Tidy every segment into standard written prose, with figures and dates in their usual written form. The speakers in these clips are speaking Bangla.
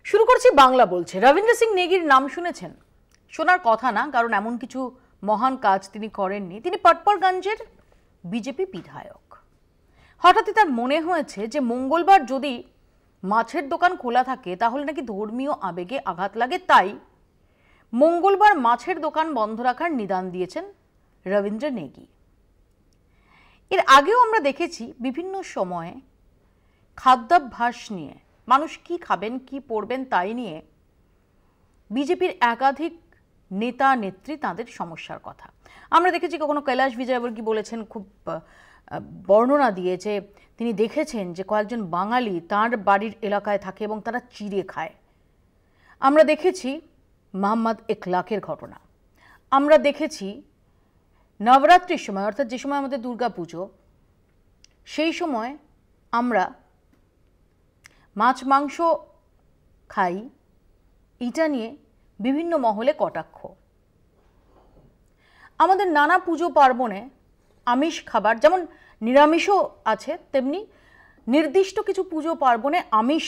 শুরু করছি বাংলা বলছে। রবীন্দ্র সিং নেগির নাম শুনেছেন? শোনার কথা না, কারণ এমন কিছু মহান কাজ তিনি করেননি। তিনি পটপরগঞ্জের বিজেপি বিধায়ক। হঠাৎই তার মনে হয়েছে যে মঙ্গলবার যদি মাছের দোকান খোলা থাকে তাহলে নাকি ধর্মীয় আবেগে আঘাত লাগে, তাই মঙ্গলবার মাছের দোকান বন্ধ রাখার নিদান দিয়েছেন রবীন্দ্র নেগি। এর আগেও আমরা দেখেছি বিভিন্ন সময়ে খাদ্যাভ্যাস নিয়ে, মানুষ কি খাবেন কি পরবেন তাই নিয়ে বিজেপির একাধিক নেতা নেত্রী তাদের সমস্যার কথা আমরা দেখেছি। কখনো কৈলাশ বিজয়বর্গী বলেছেন, খুব বর্ণনা দিয়ে, যে তিনি দেখেছেন যে কয়েকজন বাঙালি তাঁর বাড়ির এলাকায় থাকে এবং তারা চিড়ে খায়। আমরা দেখেছি মোহাম্মদ ইকলাকের ঘটনা। আমরা দেখেছি নবরাত্রির সময়, অর্থাৎ যে সময় আমাদের দুর্গাপুজো, সেই সময় আমরা মাছ মাংস খাই, এটা নিয়ে বিভিন্ন মহলে কটাক্ষ। আমাদের নানা পুজো পার্বণে আমিষ খাবার, যেমন নিরামিষও আছে, তেমনি নির্দিষ্ট কিছু পুজো পার্বণে আমিষ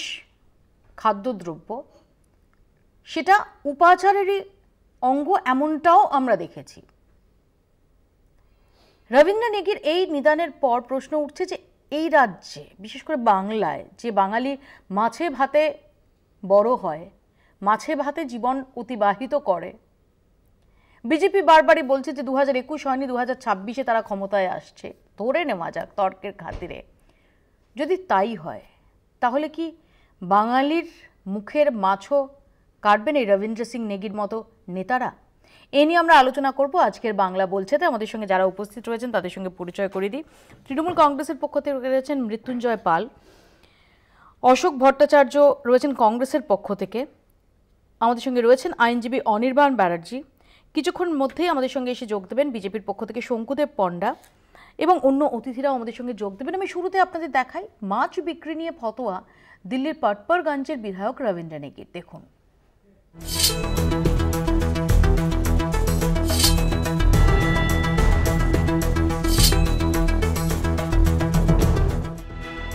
খাদ্যদ্রব্য সেটা উপাচারেরই অঙ্গ, এমনটাও আমরা দেখেছি। রবীন্দ্র নেগির এই নিদানের পর প্রশ্ন উঠছে যে এই রাজ্যে, বিশেষ করে বাংলায়, যে বাঙালি মাছে ভাতে বড় হয়, মাছে ভাতে জীবন অতিবাহিত করে, বিজেপি বারবারই বলছে যে 2021 হয়নি, 2026-এ তারা ক্ষমতায় আসছে, ধরে নেওয়া যাক তর্কের খাতিরে। যদি তাই হয় তাহলে কি বাঙালির মুখের মাছও কাটবেন এই রবীন্দ্র সিং নেগির মতো নেতারা? এ নিয়ে আমরা আলোচনা করব আজকের বাংলা বলছেতে। আমাদের সঙ্গে যারা উপস্থিত রয়েছেন তাদের সঙ্গে পরিচয় করে দিই। তৃণমূল কংগ্রেসের পক্ষ থেকে রয়েছেন মৃত্যুঞ্জয় পাল, অশোক ভট্টাচার্য রয়েছেন কংগ্রেসের পক্ষ থেকে, আমাদের সঙ্গে রয়েছেন আইনজীবী অনির্বাণ ব্যানার্জি। কিছুক্ষণ মধ্যেই আমাদের সঙ্গে এসে যোগ দেবেন বিজেপির পক্ষ থেকে শঙ্কুদেব পণ্ডা এবং অন্য অতিথিরাও আমাদের সঙ্গে যোগ দেবেন। আমি শুরুতে আপনাদের দেখাই মাছ বিক্রি নিয়ে ফতোয়া দিল্লির পটপরগঞ্জের বিধায়ক রবীন্দ্র নেগির। দেখুন।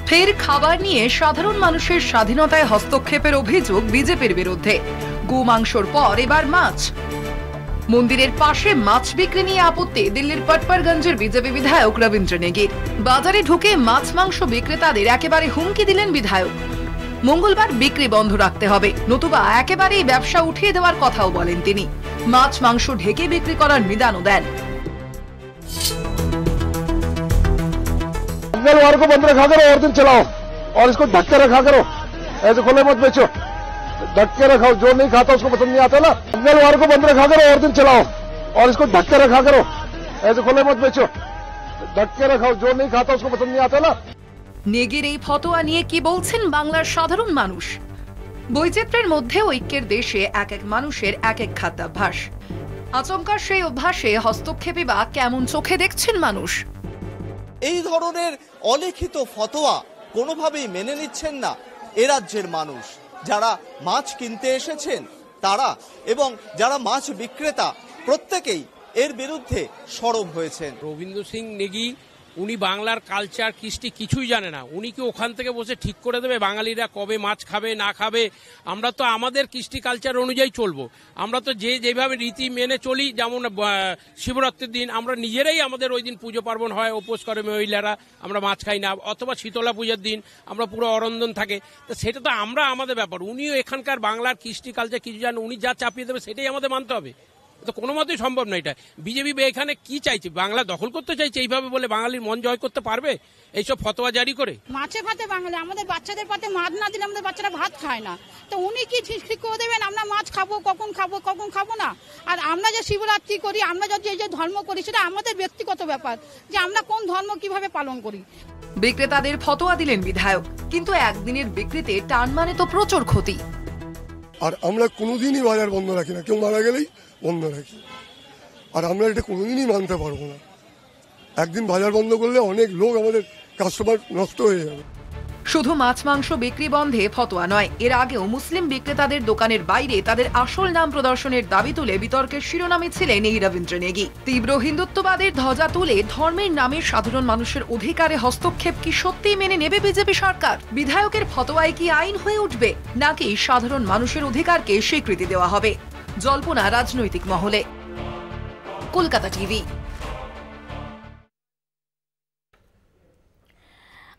ফের খাবার নিয়ে সাধারণ মানুষের স্বাধীনতায় হস্তক্ষেপের অভিযোগ বিজেপির বিরুদ্ধে। গোমাংসর পর এবার মাছ। মন্দিরের পাশে মাছ বিক্রি নিয়ে আপত্তি দিল্লির পটপরগঞ্জের বিজেপি বিধায়ক রবীন্দ্র নেগির। বাজারে ঢুকে মাছ মাংস বিক্রেতাদের একেবারে হুমকি দিলেন বিধায়ক। মঙ্গলবার বিক্রি বন্ধ রাখতে হবে, নতুবা একেবারেই ব্যবসা উঠিয়ে দেওয়ার কথাও বলেন তিনি। মাছ মাংস ঢেকে বিক্রি করার নিদানও দেন। मंगलवार को बंद रखा करो और दिन चलाओ, और इसको ढक के रखा करो, ऐसे खुले मत बेचो। ढक के रखाओ, जो नहीं खाता उसको पसंद नहीं आता ना। मंगलवार को बंद रखा करो और दिन चलाओ, और इसको ढक के रखा करो, ऐसे खुले मत बेचो। ढक के रखाओ, जो नहीं खाता उसको पसंद नहीं आता ना। নেগির এই ফতোয়া নিয়ে কি বলছেন বাংলার সাধারণ মানুষ? বৈচিত্র্যের মধ্যে ঐক্যের দেশে এক এক মানুষের এক এক খাদ্যাভ্যাস। আচমকা সেই অভ্যাসে হস্তক্ষেপই বা কেমন চোখে দেখছেন মানুষ? এই ধরনের অলিখিত ফতোয়া কোনোভাবেই মেনে নিচ্ছেন না এ রাজ্যের মানুষ। যারা মাছ কিনতে এসেছেন তারা এবং যারা মাছ বিক্রেতা, প্রত্যেকেই এর বিরুদ্ধে সরব হয়েছেন। রবীন্দ্র সিং নেগি উনি বাংলার কালচার কৃষ্টি কিছুই জানে না। উনি কি ওখান থেকে বসে ঠিক করে দেবে বাঙালিরা কবে মাছ খাবে না খাবে? আমরা তো আমাদের কৃষ্টি কালচার অনুযায়ী চলবো। আমরা তো যেভাবে রীতি মেনে চলি, যেমন শিবরাত্রির দিন আমরা নিজেরাই, আমাদের ওই দিন পুজো পার্বণ হয়, উপোস করে মহিলারা, আমরা মাছ খাই না। অথবা শীতলা পূজার দিন আমরা পুরো অরন্ধন থাকে, তো সেটা তো আমরা আমাদের ব্যাপার। উনিও এখানকার বাংলার কৃষ্টি কালচার কিছু জানেন, উনি যা চাপিয়ে দেবে সেটাই আমাদের মানতে হবে। তো কোনো মতেই সম্ভব না এটা। বিজেপি এখানে কি চাইছে? বাংলা দখল করতে চাইছে এইভাবে বলে বাঙালির মন জয় করতে পারবে এইসব ফতোয়া জারি করে? মাছে ভাতে বাঙালি, আমাদের বাচ্চাদের পাতে মাছ না দিলে আমাদের বাচ্চারা ভাত খায় না। তো উনি কি ঠিক করে দেবেন আমরা মাছ খাবো, কখন খাবো না? আর আমরা যে শিবরাত্রি করি, আমরা যে ধর্ম করি, সেটা আমাদের ব্যক্তিগত ব্যাপার, যে আমরা কোন ধর্ম কিভাবে পালন করি। বিক্রেতাদের ফতোয়া দিলেন বিধায়ক, কিন্তু একদিনের বিক্রিতে টান মানে তো প্রচুর ক্ষতি। আর আমরা কোনোদিনই বাজার বন্ধ রাখি না, কেউ মারা গেলেই বন্ধ রাখি। আর আমরা এটা কোনোদিনই মানতে পারবো না। একদিন বাজার বন্ধ করলে অনেক লোক, আমাদের কাস্টমার নষ্ট হয়ে যাবে। শুধু মাছ মাংস বিক্রি বন্ধে ফতোয়া নয়, এর আগেও মুসলিম বিক্রেতাদের দোকানের বাইরে তাদের আসল নাম প্রদর্শনের দাবি তুলে বিতর্কের শিরোনামে ছিলেন এই রবীন্দ্র নেগি। তীব্র হিন্দুত্ববাদের ধ্বজা তুলে ধর্মের নামে সাধারণ মানুষের অধিকারে হস্তক্ষেপ কি সত্যিই মেনে নেবে বিজেপি সরকার? বিধায়কের ফতোয়ায় কি আইন হয়ে উঠবে, নাকি সাধারণ মানুষের অধিকারকে স্বীকৃতি দেওয়া হবে? জল্পনা রাজনৈতিক মহলে। কলকাতা টিভি।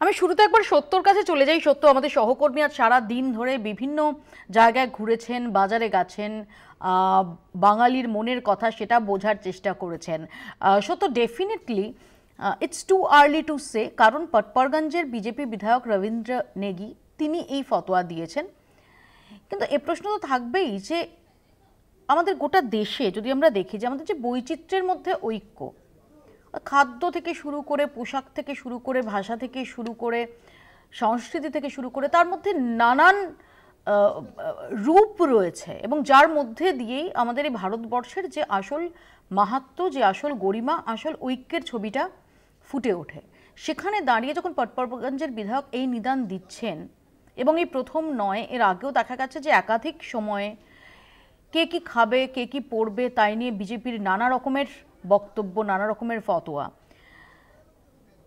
আমি শুরুতে একবার সত্যর কাছে চলে যাই। সত্য আমাদের সহকর্মী আজ সারা দিন ধরে বিভিন্ন জায়গায় ঘুরেছেন, বাজারে গেছেন, বাঙালির মনের কথা সেটা বোঝার চেষ্টা করেছেন। সত্য, definitely it's too early to say, কারণ পটপরগঞ্জের বিজেপি বিধায়ক রবীন্দ্র নেগি তিনি এই ফতোয়া দিয়েছেন। কিন্তু এ প্রশ্ন তো থাকবেই যে আমাদের গোটা দেশে যদি আমরা দেখি যে আমাদের যে বৈচিত্র্যের মধ্যে ঐক্য, খাদ্য থেকে শুরু করে, পোশাক থেকে শুরু করে, ভাষা থেকে শুরু করে, সংস্কৃতি থেকে শুরু করে, তার মধ্যে নানান রূপ রয়েছে এবং যার মধ্যে দিয়েই আমাদের এই ভারতবর্ষের যে আসল মাহাত্ম্য, যে আসল গরিমা, আসল ঐক্যের ছবিটা ফুটে ওঠে। সেখানে দাঁড়িয়ে যখন পটপরগঞ্জের বিধায়ক এই নিদান দিচ্ছেন, এবং এই প্রথম নয়, এর আগেও দেখা গেছে যে একাধিক সময়ে কে কি খাবে, কে কি পড়বে, তাই নিয়ে বিজেপির নানা রকমের বক্তব্য, নানা রকমের ফতোয়া।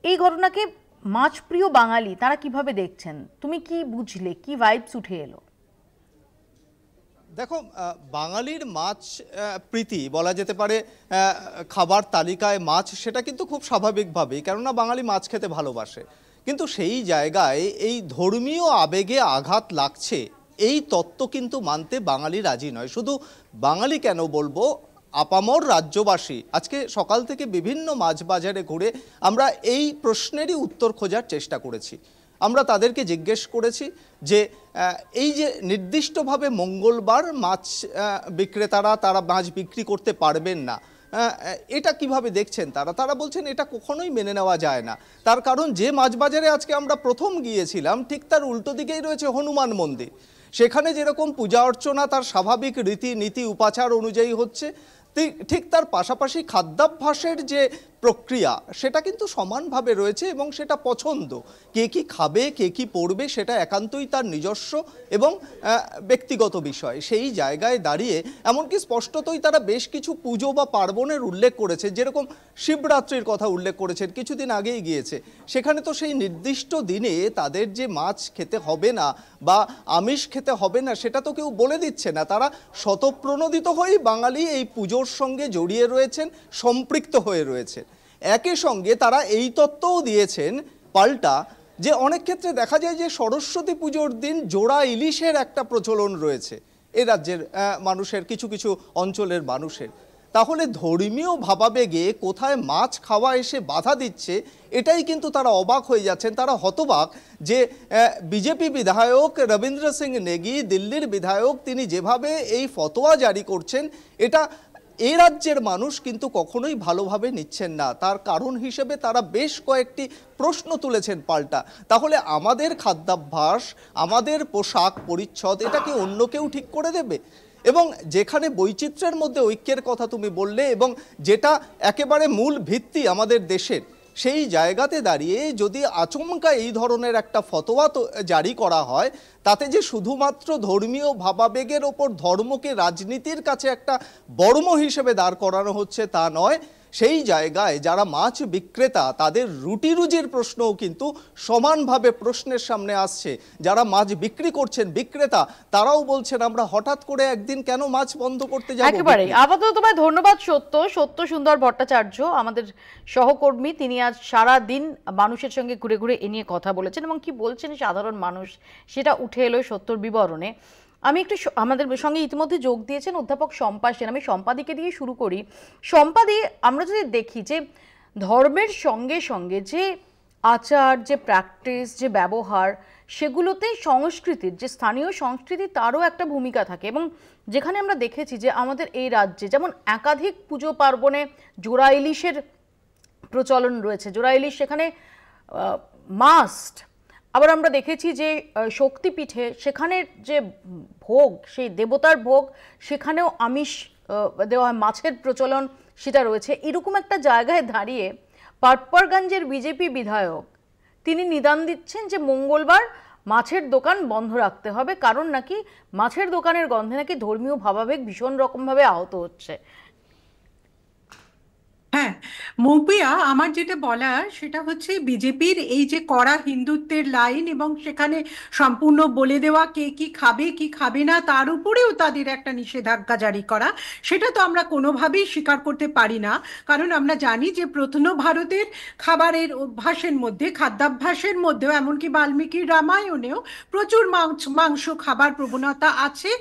এই ঘটনাকে মাছপ্রিয় বাঙালি তারা কিভাবে দেখছেন? তুমি কি বুঝলে, কি ভাইবস উঠে এলো? দেখো, বাঙালির মাছ প্রীতি বলা যেতে পারে, খাবার তালিকায় মাছ, সেটা কিন্তু খুব স্বাভাবিকভাবেই, কেননা বাঙালি মাছ খেতে ভালোবাসে। কিন্তু সেই জায়গায় এই ধর্মীয় আবেগে আঘাত লাগছে, এই তত্ত্ব কিন্তু মানতে বাঙালি রাজি নয়। শুধু বাঙালি কেন বলবো, আপামর রাজ্যবাসী। আজকে সকাল থেকে বিভিন্ন মাছ বাজারে ঘুরে আমরা এই প্রশ্নেরই উত্তর খোঁজার চেষ্টা করেছি। আমরা তাদেরকে জিজ্ঞেস করেছি যে এই যে নির্দিষ্টভাবে মঙ্গলবার মাছ বিক্রেতারা তারা মাছ বিক্রি করতে পারবেন না, এটা কিভাবে দেখছেন তারা বলছেন এটা কখনোই মেনে নেওয়া যায় না। তার কারণ যে মাছ বাজারে আজকে আমরা প্রথম গিয়েছিলাম ঠিক তার উল্টো দিকেই রয়েছে হনুমান মন্দির। সেখানে যেরকম পূজা অর্চনা তার স্বাভাবিক রীতিনীতি উপাচার অনুযায়ী হচ্ছে, ঠিক তার পাশাপাশি খাদ্যাভ্যাসের যে প্রক্রিয়া সেটা কিন্তু সমানভাবে রয়েছে এবং সেটা পছন্দ। কে কি খাবে, কে কি পড়বে, সেটা একান্তই তার নিজস্ব এবং ব্যক্তিগত বিষয়। সেই জায়গায় দাঁড়িয়ে এমনকি স্পষ্টতই তারা বেশ কিছু পুজো বা পার্বণের উল্লেখ করেছে, যেরকম শিবরাত্রির কথা উল্লেখ করেছেন, কিছুদিন আগেই গিয়েছে। সেখানে তো সেই নির্দিষ্ট দিনে তাদের যে মাছ খেতে হবে না বা আমিষ খেতে হবে না সেটা তো কেউ বলে দিচ্ছে না। তারা স্বতঃপ্রণোদিত হয়েই বাঙালি এই পুজোর সঙ্গে জড়িয়ে রয়েছেন, সম্পৃক্ত হয়ে রয়েছে। একই সঙ্গে তারা এই তত্ত্বও দিয়েছেন পাল্টা যে অনেক ক্ষেত্রে দেখা যায় যে সরস্বতী পুজোর দিন জোড়া ইলিশের একটা প্রচলন রয়েছে এই রাজ্যের মানুষের, কিছু কিছু অঞ্চলের মানুষের। তাহলে ধর্মীয় ভাবাবেগে কোথায় মাছ খাওয়া এসে বাধা দিচ্ছে, এটাই কিন্তু তারা অবাক হয়ে যাচ্ছেন। তারা হতবাক যে বিজেপি বিধায়ক রবীন্দ্র সিং নেগি, দিল্লির বিধায়ক, তিনি যেভাবে এই ফতোয়া জারি করছেন, এটা এই রাজ্যের মানুষ কিন্তু কখনোই ভালোভাবে নিচ্ছেন না। তার কারণ হিসেবে তারা বেশ কয়েকটি প্রশ্ন তুলেছেন পাল্টা। তাহলে আমাদের খাদ্যাভ্যাস, আমাদের পোশাক পরিচ্ছদ, এটা কি অন্য কেউ ঠিক করে দেবে? এবং যেখানে বৈচিত্র্যের মধ্যে ঐক্যের কথা তুমি বললে, এবং যেটা একেবারে মূল ভিত্তি আমাদের দেশের, সেই জায়গাতে দাঁড়িয়ে যদি আচমকা এই ধরনের একটা ফতোয়া জারি করা হয়, তাতে যে শুধুমাত্র ধর্মীয় ভাবাবেগের ওপর ধর্মকে রাজনীতির কাছে একটা বর্ম হিসেবে দাঁড় করানো হচ্ছে তা নয়, সেই জায়গায় যারা মাছ বিক্রেতা তাদের রুটি রুজির প্রশ্নও কিন্তু সমানভাবে প্রশ্নের সামনে আসছে। যারা মাছ বিক্রি করছেন, বিক্রেতা, তারাও বলছেন আমরা হঠাৎ করে একদিন কেন মাছ বন্ধ করতে যাব। একেবারে আপাতত তোমায় ধন্যবাদ সত্য সুন্দর ভট্টাচার্য, আমাদের সহকর্মী। তিনি আজ সারা দিন মানুষের সঙ্গে ঘুরে ঘুরে এ নিয়ে কথা বলেছেন এবং কি বলছেন সাধারণ মানুষ সেটা উঠে এলো সত্যর বিবরণে। আমি একটু আমাদের সঙ্গে ইতিমধ্যে যোগ দিয়েছেন অধ্যাপক শম্পা সেন। আমি শম্পাদিকে দিয়ে শুরু করি। শম্পাদি, আমরা যদি দেখি যে ধর্মের সঙ্গে সঙ্গে যে আচার, যে প্র্যাকটিস, যে ব্যবহার, সেগুলোতে সংস্কৃতির, যে স্থানীয় সংস্কৃতি, তারও একটা ভূমিকা থাকে। এবং যেখানে আমরা দেখেছি যে আমাদের এই রাজ্যে যেমন একাধিক পুজো পার্বণে জোড়া ইলিশের প্রচলন রয়েছে, জোড়া ইলিশ সেখানে মাস্ট। আবার আমরা দেখেছি যে শক্তিপীঠে সেখানের যে ভোগ, সেই দেবতার ভোগ, সেখানেও আমিষ দেওয়া হয়, মাছের প্রচলন সেটা রয়েছে। এরকম একটা জায়গায় দাঁড়িয়ে পটপরগঞ্জের বিজেপি বিধায়ক তিনি নিদান দিচ্ছেন যে মঙ্গলবার মাছের দোকান বন্ধ রাখতে হবে, কারণ নাকি মাছের দোকানের গন্ধে নাকি ধর্মীয় ভাবাবেগ ভীষণ রকমভাবে আহত হচ্ছে। হ্যাঁ, মৌপিয়া, আমার যেটা বলার সেটা হচ্ছে বিজেপির এই যে কড়া হিন্দুত্বের লাইন এবং সেখানে সম্পূর্ণ বলে দেওয়া কে কি খাবে কি খাবে না তার উপরেও তাদের একটা নিষেধাজ্ঞা জারি করা, সেটা তো আমরা কোনোভাবেই স্বীকার করতে পারি না। কারণ আমরা জানি যে প্রত্ন ভারতের খাবারের অভ্যাসের মধ্যে, খাদ্যাভ্যাসের মধ্যেও, এমনকি বাল্মীকির রামায়ণেও প্রচুর মাংস খাবার প্রবণতা আছে।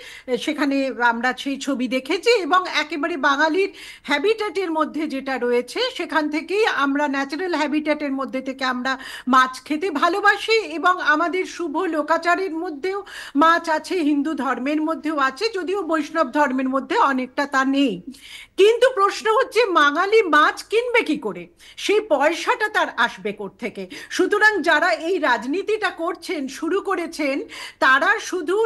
সেখানে আমরা সেই ছবি দেখেছি এবং একেবারে বাঙালির হ্যাবিটেটের মধ্যে যেটা রয়েছে সেখান থেকেই আমরা ন্যাচারাল হ্যাবিটেটের মধ্যে থেকে আমরা মাছ খেতে ভালোবাসি এবং আমাদের শুভ লোকাচারের মধ্যেও মাছ আছে, হিন্দু ধর্মের মধ্যেও আছে, যদিও বৈষ্ণব ধর্মের মধ্যে অনেকটা তা নেই। কিন্তু প্রশ্ন হচ্ছে বাঙালি মাছ কিনবে কি করে, সেই পয়সাটা তার আসবে কোত্থেকে? সুতরাং যারা এই রাজনীতিটা করছেন, শুরু করেছেন, তারা শুধু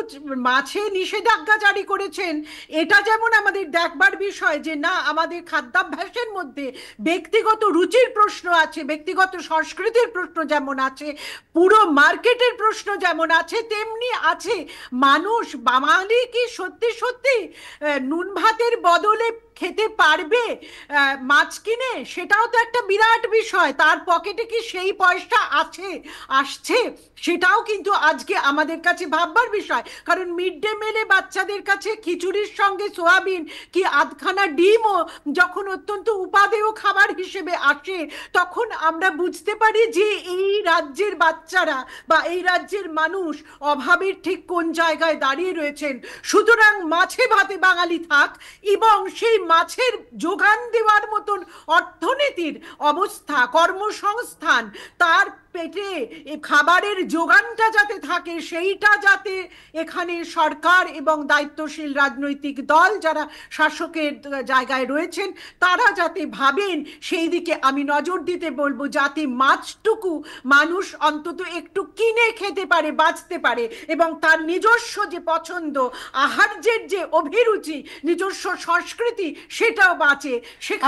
মাছে নিষেধাজ্ঞা জারি করেছেন এটা যেমন আমাদের দেখবার বিষয় যে না, আমাদের খাদ্যাভ্যাসের মধ্যে ব্যক্তিগত রুচির প্রশ্ন আছে, ব্যক্তিগত সংস্কৃতির প্রশ্ন যেমন আছে, পুরো মার্কেটের প্রশ্ন যেমন আছে, তেমনি আছে মানুষ বাঙালি কি সত্যি সত্যি নুন ভাতের বদলে খেতে পারবে মাছ কিনে? সেটাও তো একটা বিরাট বিষয়। তার পকেটে কি সেই পয়সা আসছে? সেটাও কিন্তু আজকে আমাদের কাছে ভাববার বিষয়। কারণ মিড ডে মিলে বাচ্চাদের কাছে খিচুড়ির সঙ্গে সোয়াবিন কি আধখানা ডিমও যখন অত্যন্ত উপাদেয় খাবার হিসেবে আসে, তখন আমরা বুঝতে পারি যে এই রাজ্যের বাচ্চারা বা এই রাজ্যের মানুষ অভাবের ঠিক কোন জায়গায় দাঁড়িয়ে রয়েছেন। সুতরাং মাছে ভাতে বাঙালি থাক এবং সেই মাছের যোগান দেওয়ার মতন অর্থনীতির অবস্থা, কর্মসংস্থান, তার পেটে খাবারের যোগানটা যাতে থাকে, সেইটা যাতে এখানে সরকার এবং দায়িত্বশীল রাজনৈতিক দল যারা শাসকের জায়গায় রয়েছেন তারা যাতে ভাবেন, সেই দিকে আমি নজর দিতে বলবো, যাতে মাছটুকু মানুষ অন্তত একটু কিনে খেতে পারে, বাঁচতে পারে এবং তার নিজস্ব যে পছন্দ, আহার্যের যে অভিরুচি, নিজস্ব সংস্কৃতি, সেটাও বাঁচে।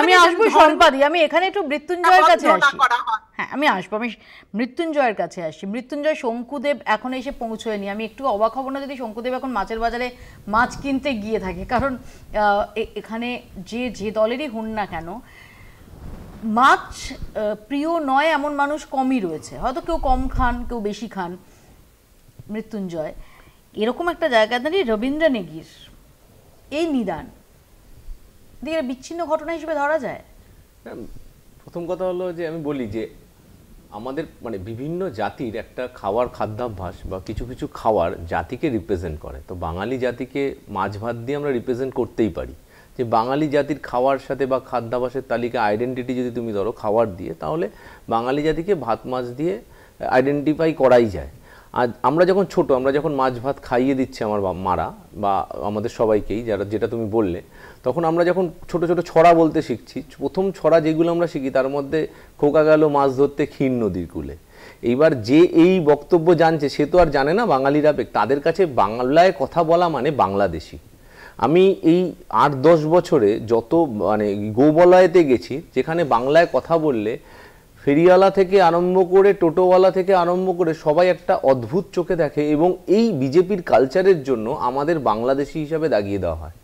আমি আসবো সম্পাদি, আমি এখানে একটু মৃত্যুঞ্জয়ের কাছে আসি। হ্যাঁ, আমি আসবো, আমি মৃত্যুঞ্জয়ের কাছে আসি। মৃত্যুঞ্জয়, শঙ্কুদেব এখন এসে পৌঁছয়নি। আমি একটু অবাক হব না যদি শঙ্কুদেব এখন মাছের বাজারে মাছ কিনতে গিয়ে থাকে, কারণ এখানে যে দলেরই হন না কেন, মাছ প্রিয় নয় এমন মানুষ কমই রয়েছে। হয়তো কেউ কম খান, কেউ বেশি খান। মৃত্যুঞ্জয়, এরকম একটা জায়গা দাঁড়িয়ে রবীন্দ্র নেগির এই নিদান দিয়ে বিচ্ছিন্ন ঘটনা হিসেবে ধরা যায়? প্রথম কথা হলো যে আমি বলি যে আমাদের মানে বিভিন্ন জাতির একটা খাওয়ার খাদ্যাভ্যাস বা কিছু কিছু খাওয়ার জাতিকে রিপ্রেজেন্ট করে। তো বাঙালি জাতিকে মাছ ভাত দিয়ে আমরা রিপ্রেজেন্ট করতেই পারি। যে বাঙালি জাতির খাওয়ার সাথে বা খাদ্যাভ্যাসের তালিকা আইডেন্টিটি যদি তুমি ধরো খাওয়ার দিয়ে, তাহলে বাঙালি জাতিকে ভাত মাছ দিয়ে আইডেন্টিফাই করাই যায়। আর আমরা যখন ছোট, আমরা যখন মাছ ভাত খাইয়ে দিচ্ছে আমার মারা বা আমাদের সবাইকেই, যেটা তুমি বললে, তখন আমরা যখন ছোট ছোট ছড়া বলতে শিখছি, প্রথম ছড়া যেগুলো আমরা শিখি তার মধ্যে খোকা গেল মাছ ধরতে ক্ষীর নদীর কূলে। এইবার যে এই বক্তব্য জানছে সে তো আর জানে না বাঙালিরা, তাদের কাছে বাংলায় কথা বলা মানে বাংলাদেশি। আমি এই 8-10 বছরে যত মানে গোবলয়েতে গেছি, যেখানে বাংলায় কথা বললে ফেরিওয়ালা থেকে আরম্ভ করে টোটোওয়ালা থেকে আরম্ভ করে সবাই একটা অদ্ভুত চোখে দেখে এবং এই বিজেপির কালচারের জন্য আমাদের বাংলাদেশি হিসাবে দাগিয়ে দেওয়া হয়।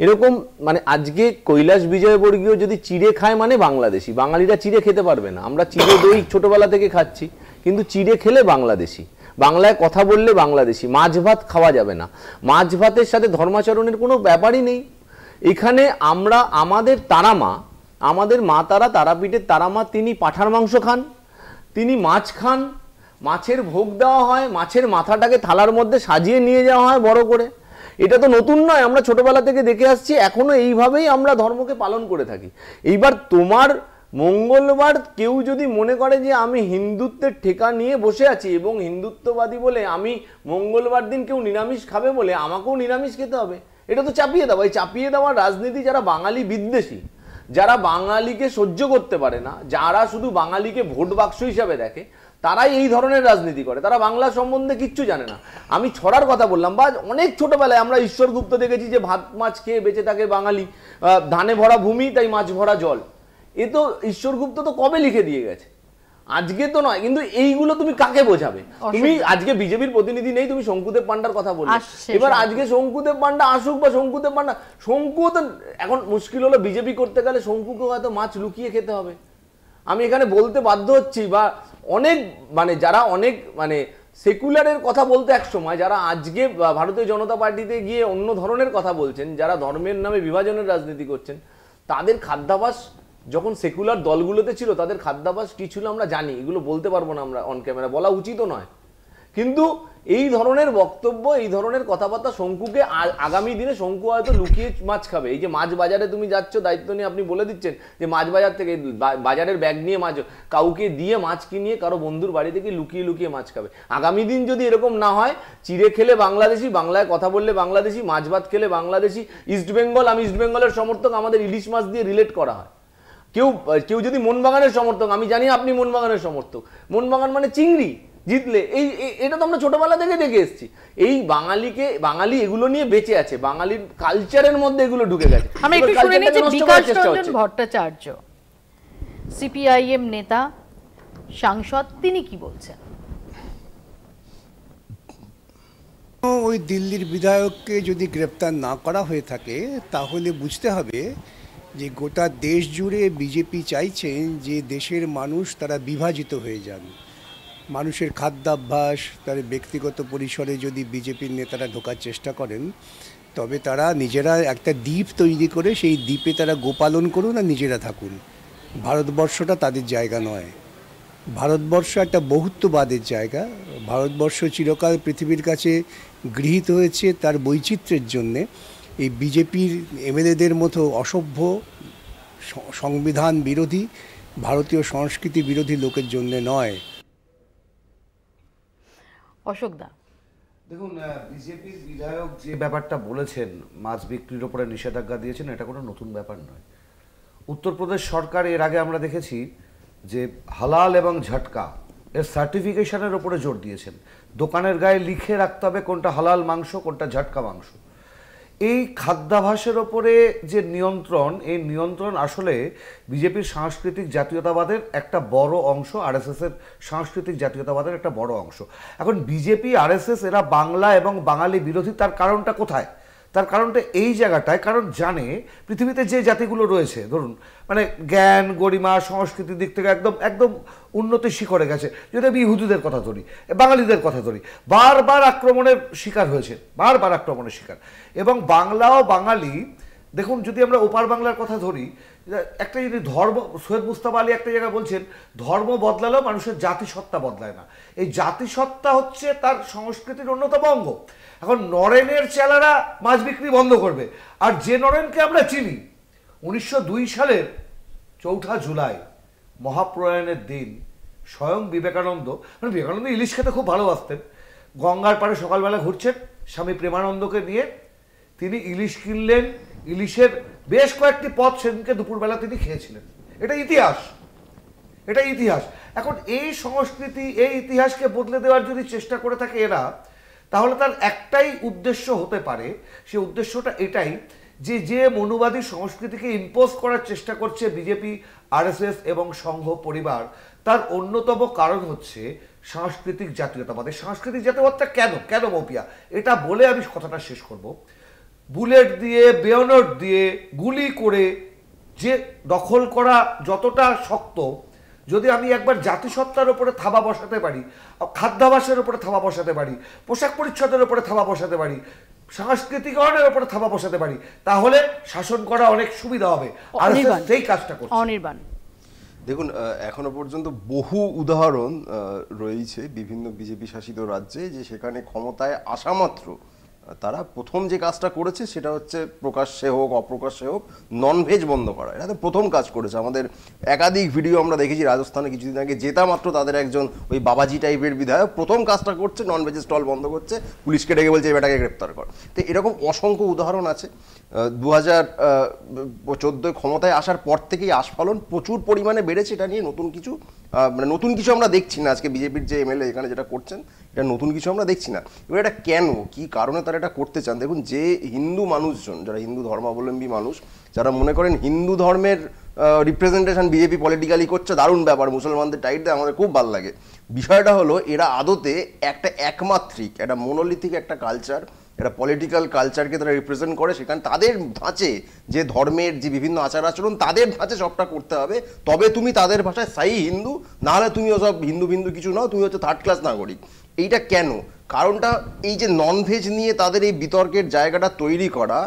এরকম মানে আজকে কৈলাস বিজয়বর্গীয় যদি চিড়ে খায় মানে বাংলাদেশি। বাঙালিরা চিড়ে খেতে পারবে না। আমরা চিড়ে দই ছোটবেলা থেকে খাচ্ছি, কিন্তু চিড়ে খেলে বাংলাদেশি, বাংলায় কথা বললে বাংলাদেশি। মাছ ভাত খাওয়া যাবে না। মাছ ভাতের সাথে ধর্মাচরণের কোনো ব্যাপারই নেই। এখানে আমরা আমাদের তারামা, আমাদের মা তারা, তারাপীঠের তারামা, তিনি পাঁঠার মাংস খান, তিনি মাছ খান, মাছের ভোগ দেওয়া হয়, মাছের মাথাটাকে থালার মধ্যে সাজিয়ে নিয়ে যাওয়া হয় বড় করে। এটা তো নতুন নয়, আমরা ছোটবেলা থেকে দেখে আসছি, এখনো এইভাবেই আমরা ধর্মকে পালন করে থাকি। এইবার তোমার মঙ্গলবার কেউ যদি মনে করে যে আমি হিন্দুত্বের ঠেকা নিয়ে বসে আছি এবং হিন্দুত্ববাদী বলে আমি মঙ্গলবার দিন কেউ নিরামিষ খাবে বলে আমাকেও নিরামিষ খেতে হবে, এটা তো চাপিয়ে দেওয়া। এই চাপিয়ে দেওয়ার রাজনীতি যারা বাঙালি বিদ্বেষী, যারা বাঙালিকে সহ্য করতে পারে না, যারা শুধু বাঙালিকে ভোট বাক্স হিসাবে দেখে, তারাই এই ধরনের রাজনীতি করে। তারা বাংলা সম্বন্ধে কিচ্ছু জানে না। আমি ছড়ার কথা বললাম, বা অনেক ছোটবেলায় আমরা ঈশ্বরগুপ্ত দেখেছি যে ভাত মাছ খেয়ে বেঁচে থাকে বাঙালি, ধানে ভরা ভূমি তাই মাছ ভরা জল। এ তো ঈশ্বরগুপ্ত তো কবে লিখে দিয়ে গেছে। আজকে তো নয়, কিন্তু এইগুলো তুমি কাকে বোঝাবে? তুমি আজকে বিজেপির প্রতিনিধি নেই, তুমি শঙ্কুদেব পান্ডার কথা বললে, এবার আজকে শঙ্কুদেব পান্ডা আসুক বা শঙ্কুদেব পান্ডা, শঙ্কু তো এখন মুশকিল হলো বিজেপি করতে গেলে শঙ্কুকে হয়তো মাছ লুকিয়ে খেতে হবে। আমি এখানে বলতে বাধ্য হচ্ছি, বা অনেক মানে যারা অনেক মানে সেকুলারের কথা বলতে এক সময়, যারা আজকে ভারতীয় জনতা পার্টিতে গিয়ে অন্য ধরনের কথা বলছেন, যারা ধর্মের নামে বিভাজনের রাজনীতি করছেন, তাদের খাদ্যাভ্যাস যখন সেকুলার দলগুলোতে ছিল তাদের খাদ্যাভ্যাস কি ছিল আমরা জানি, এগুলো বলতে পারবো না আমরা অন ক্যামেরা, বলা উচিতও নয়। কিন্তু এই ধরনের বক্তব্য, এই ধরনের কথাবার্তা শঙ্কুকে আগামী দিনে শঙ্কু হয়তো লুকিয়ে মাছ খাবে। এই যে মাছ বাজারে তুমি যাচ্ছ দায়িত্ব নিয়ে, আপনি বলে দিচ্ছেন যে মাছ বাজার থেকে বাজারের ব্যাগ নিয়ে মাছ কাউকে দিয়ে মাছ কিনিয়ে কারো বন্ধুর বাড়ি থেকে লুকিয়ে লুকিয়ে মাছ খাবে। আগামী দিন যদি এরকম না হয়, চিড়ে খেলে বাংলাদেশি, বাংলায় কথা বললে বাংলাদেশি, মাছ ভাত খেলে বাংলাদেশি, ইস্টবেঙ্গল, আমি ইস্টবেঙ্গলের সমর্থক, আমাদের ইলিশ মাছ দিয়ে রিলেট করা হয়। কেউ যদি মোহনবাগানের সমর্থক, আমি জানি আপনি মোহনবাগানের সমর্থক, মোহনবাগান মানে চিংড়ি জিতলে, এটা তো আমরা ছোটবেলা থেকে দেখে এসেছি। এই বাঙালি এগুলো নিয়ে বেঁচে আছে, বাঙালির কালচারের মধ্যে এগুলো ঢুকে গেছে। আমরা একটু শুনে নিচ্ছি বিকাশ রঞ্জন ভট্টাচার্য, সিপিআইএম নেতা, সাংসদ, তিনি কি বলছেন। ওই দিল্লির বিধায়ককে যদি গ্রেপ্তার না করা হয়ে থাকে তাহলে বুঝতে হবে যে গোটা দেশ জুড়ে বিজেপি চাইছেন যে দেশের মানুষ তারা বিভাজিত হয়ে যান। মানুষের খাদ্যাভ্যাস, তার ব্যক্তিগত পরিসরে যদি বিজেপির নেতারা ঢোকার চেষ্টা করেন, তবে তারা নিজেরা একটা দ্বীপ তৈরি করে সেই দ্বীপে তারা গোপালন করুন আর নিজেরা থাকুন। ভারতবর্ষটা তাদের জায়গা নয়। ভারতবর্ষ একটা বহুত্ববাদের জায়গা। ভারতবর্ষ চিরকাল পৃথিবীর কাছে গৃহীত হয়েছে তার বৈচিত্র্যের জন্যে। এই বিজেপির এমএলএদের মতো অসভ্য, সংবিধান বিরোধী, ভারতীয় সংস্কৃতি বিরোধী লোকের জন্য নয়। অশোকদা, দেখুন, বিজেপির বিধায়ক যে ব্যাপারটা বলেছেন, মাছ বিক্রির ওপরে নিষেধাজ্ঞা দিয়েছেন, এটা কোনো নতুন ব্যাপার নয়। উত্তরপ্রদেশ সরকার এর আগে আমরা দেখেছি যে হালাল এবং ঝটকা এর সার্টিফিকেশনের ওপরে জোর দিয়েছেন। দোকানের গায়ে লিখে রাখতে হবে কোনটা হালাল মাংস, কোনটা ঝটকা মাংস। এই খাদ্যাভ্যাসের ওপরে যে নিয়ন্ত্রণ, এই নিয়ন্ত্রণ আসলে বিজেপির সাংস্কৃতিক জাতীয়তাবাদের একটা বড় অংশ, আরএসএসের সাংস্কৃতিক জাতীয়তাবাদের একটা বড় অংশ। এখন বিজেপি, আরএসএস এরা বাংলা এবং বাঙালি বিরোধী। তার কারণটা কোথায়? তার কারণটা এই জায়গাটায়, কারণ জানে পৃথিবীতে যে জাতিগুলো রয়েছে, ধরুন মানে জ্ঞান, গরিমা, সংস্কৃতির দিক থেকে একদম একদম উন্নতির শিখরে গেছে। যদি আমি ইহুদিদের কথা ধরি, বাঙালিদের কথা ধরি, বারবার আক্রমণের শিকার হয়েছে, বারবার আক্রমণের শিকার। এবং বাংলা ও বাঙালি, দেখুন যদি আমরা ওপার বাংলার কথা ধরি, একটা যদি ধর্ম, সৈয়দ মুস্তাফা আলী একটা জায়গায় বলছেন ধর্ম বদলালেও মানুষের জাতিসত্তা বদলায় না। এই জাতিসত্তা হচ্ছে তার সংস্কৃতির অন্যতম অঙ্গ। এখন নরেনের চেলারা মাছ বিক্রি বন্ধ করবে, আর যে নরেনকে আমরা চিনি 1902 সালের 4 জুলাই মহাপ্রয়াণের দিন স্বয়ং বিবেকানন্দ, মানে বিবেকানন্দ ইলিশ খেতে খুব ভালোবাসতেন, গঙ্গার পাড়ে সকালবেলা ঘুরছেন স্বামী প্রেমানন্দকে নিয়ে, তিনি ইলিশ কিনলেন, ইলিশের বেশ কয়েকটি পদ সেদিনকে দুপুরবেলা তিনি খেয়েছিলেন। এটা ইতিহাস, এটা ইতিহাস। এখন এই সংস্কৃতি, এই ইতিহাসকে বদলে দেওয়ার যদি চেষ্টা করে থাকে এরা, তাহলে তার একটাই উদ্দেশ্য হতে পারে। সে উদ্দেশ্যটা এটাই যে মনুবাদী সংস্কৃতিকে ইম্পোজ করার চেষ্টা করছে বিজেপি, আরএসএস এবং সংঘ পরিবার, তার অন্যতম কারণ হচ্ছে সাংস্কৃতিক জাতীয়তাবাদ। সাংস্কৃতিক জাতীয়তাবাদটা কেন মৌপিয়া, এটা বলে আমি কথাটা শেষ করব। বুলেট দিয়ে, বেয়নেট দিয়ে গুলি করে যে দখল করা যতটা শক্ত, যদি আমি একবার জাতিসত্তার উপরে থাবা বসাতে পারি, খাদ্যাভ্যাসের উপরে থাবা বসাতে পারি, পোশাক পরিচ্ছদের উপরে থাবা বসাতে পারি, সাংস্কৃতিকরণের উপরে থাবা বসাতে পারি, তাহলে শাসন করা অনেক সুবিধা হবে। আর সেই কাজটা করছে। অনির্বাণ, দেখুন, এখনো পর্যন্ত বহু উদাহরণ রয়েছে বিভিন্ন বিজেপি শাসিত রাজ্যে, যে সেখানে ক্ষমতায় আসা মাত্র তারা প্রথম যে কাজটা করেছে সেটা হচ্ছে প্রকাশ্যে হোক অপ্রকাশ্যে হোক ননভেজ বন্ধ করা। এটা তো প্রথম কাজ করেছে। আমাদের একাধিক ভিডিও আমরা দেখেছি, রাজস্থানে কিছুদিন আগে জেতা মাত্র তাদের একজন ওই বাবাজি টাইপের বিধায়ক প্রথম কাজটা করছে, ননভেজের স্টল বন্ধ করছে, পুলিশকে ডেকে বলছে এই বেটাকে গ্রেপ্তার কর। তো এরকম অসংখ্য উদাহরণ আছে। 2014 ক্ষমতায় আসার পর থেকেই আস্ফালন প্রচুর পরিমাণে বেড়েছে। এটা নিয়ে নতুন কিছু আমরা দেখছি না। আজকে বিজেপির যে এমএলএ এখানে যেটা করছেন, এটা নতুন কিছু আমরা দেখছি না। এবার এটা কেন, কি কারণে তারা এটা করতে চান? দেখুন, যে হিন্দু মানুষজন, যারা হিন্দু ধর্মাবলম্বী মানুষ, যারা মনে করেন হিন্দু ধর্মের রিপ্রেজেন্টেশন বিজেপি পলিটিক্যালি করছে, দারুণ ব্যাপার, মুসলমানদের টাইট দেয়, আমাদের খুব ভালো লাগে। বিষয়টা হলো এরা আদতে একটা একমাত্রিক, একটা মোনোলিথিক একটা কালচার, একটা পলিটিক্যাল কালচারকে তারা রিপ্রেজেন্ট করে। সেখানে তাদের ধাঁচে যে ধর্মের যে বিভিন্ন আচার আচরণ, তাদের ধাঁচে সবটা করতে হবে, তবে তুমি তাদের ভাষায় স্থায়ী হিন্দু, নাহলে তুমি ওসব হিন্দু বিন্দু কিছু নাও, তুমি হচ্ছে থার্ড ক্লাস নাগরিক। এইটা কেন? কারণটা এই যে ননভেজ নিয়ে তাদের এই বিতর্কের জায়গাটা তৈরি করা,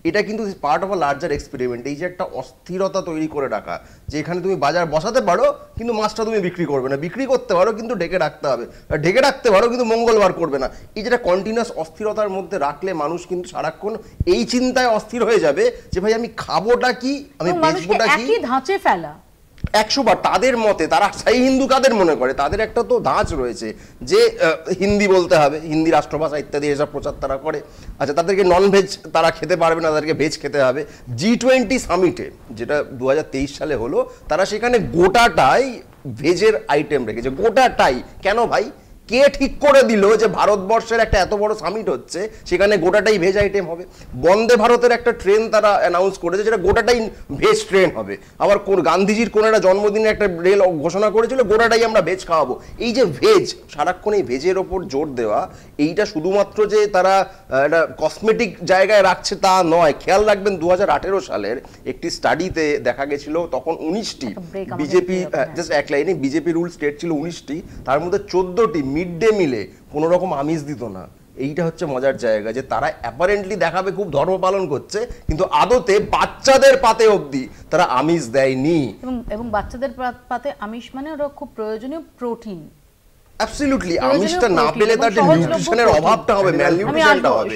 এটা কিন্তু part of a larger experiment. এই যে একটা অস্থিরতা তৈরি করে রাখা, যে এখানে তুমি বাজার বসাতে পারো কিন্তু মাছটা তুমি বিক্রি করবে না, বিক্রি করতে পারো কিন্তু ঢেকে রাখতে হবে, ঢেকে রাখতে পারো কিন্তু মঙ্গলবার করবে না। এই যেটা কন্টিনিউয়াস অস্থিরতার মধ্যে রাখলে মানুষ কিন্তু সারাক্ষণ এই চিন্তায় অস্থির হয়ে যাবে যে ভাই আমি খাবোটা কি, আমি বেচবোটা কি। একই ধাঁচে ফেলা 100 বার তাদের মতে, তারা সেই হিন্দু কাদের মনে করে, তাদের একটা তো ধাঁচ রয়েছে যে হিন্দি বলতে হবে, হিন্দি রাষ্ট্রভাষা ইত্যাদি এসব প্রচার তারা করে। আচ্ছা, তাদেরকে নন ভেজ তারা খেতে পারবে না, তাদেরকে ভেজ খেতে হবে। G20 সামিটে যেটা 2023 সালে হলো, তারা সেখানে গোটাটাই ভেজের আইটেম রেখেছে, গোটাটাই। কেন ভাই? কে ঠিক করে দিল যে ভারতবর্ষের একটা এত বড় সামিট হচ্ছে, সেখানে গোটাটাই ভেজ আইটেম হবে? বন্দে ভারতের একটা ট্রেন তারা অ্যানাউন্স করেছে, যেটা গোটাটাই ভেজ ট্রেন হবে। আবার গান্ধীজির কোন একটা জন্মদিনে একটা রেল ঘোষণা করেছিল, গোটাটাই আমরা ভেজ খাওয়াবো। এই যে ভেজ, সারাক্ষণ এই ভেজের ওপর জোর দেওয়া, এইটা শুধুমাত্র যে তারা একটা কসমেটিক জায়গায় রাখছে তা নয়। খেয়াল রাখবেন 2018 সালের একটি স্টাডিতে দেখা গেছিল, তখন 19টি বিজেপি, জাস্ট এক লাইনে, বিজেপি রুল স্টেট ছিল 19টি, তার মধ্যে 14টি মিড ডে মিলে কোনো রকম আমিষ দিত না। এইটা হচ্ছে মজার জায়গা, যে তারা অ্যাপারেন্টলি দেখাবে খুব ধর্ম পালন করছে, কিন্তু আদতে বাচ্চাদের পাতে অবধি তারা আমিষ দেয়নি। এবং বাচ্চাদের পাতে আমিষ মানে ওরা খুব প্রয়োজনীয় প্রোটিন। অ্যাবসলিউটলি, আমিষটা না পেলে তার যে নিউট্রিশনের অভাবটা হবে, ম্যালনিউট্রিশনটা হবে।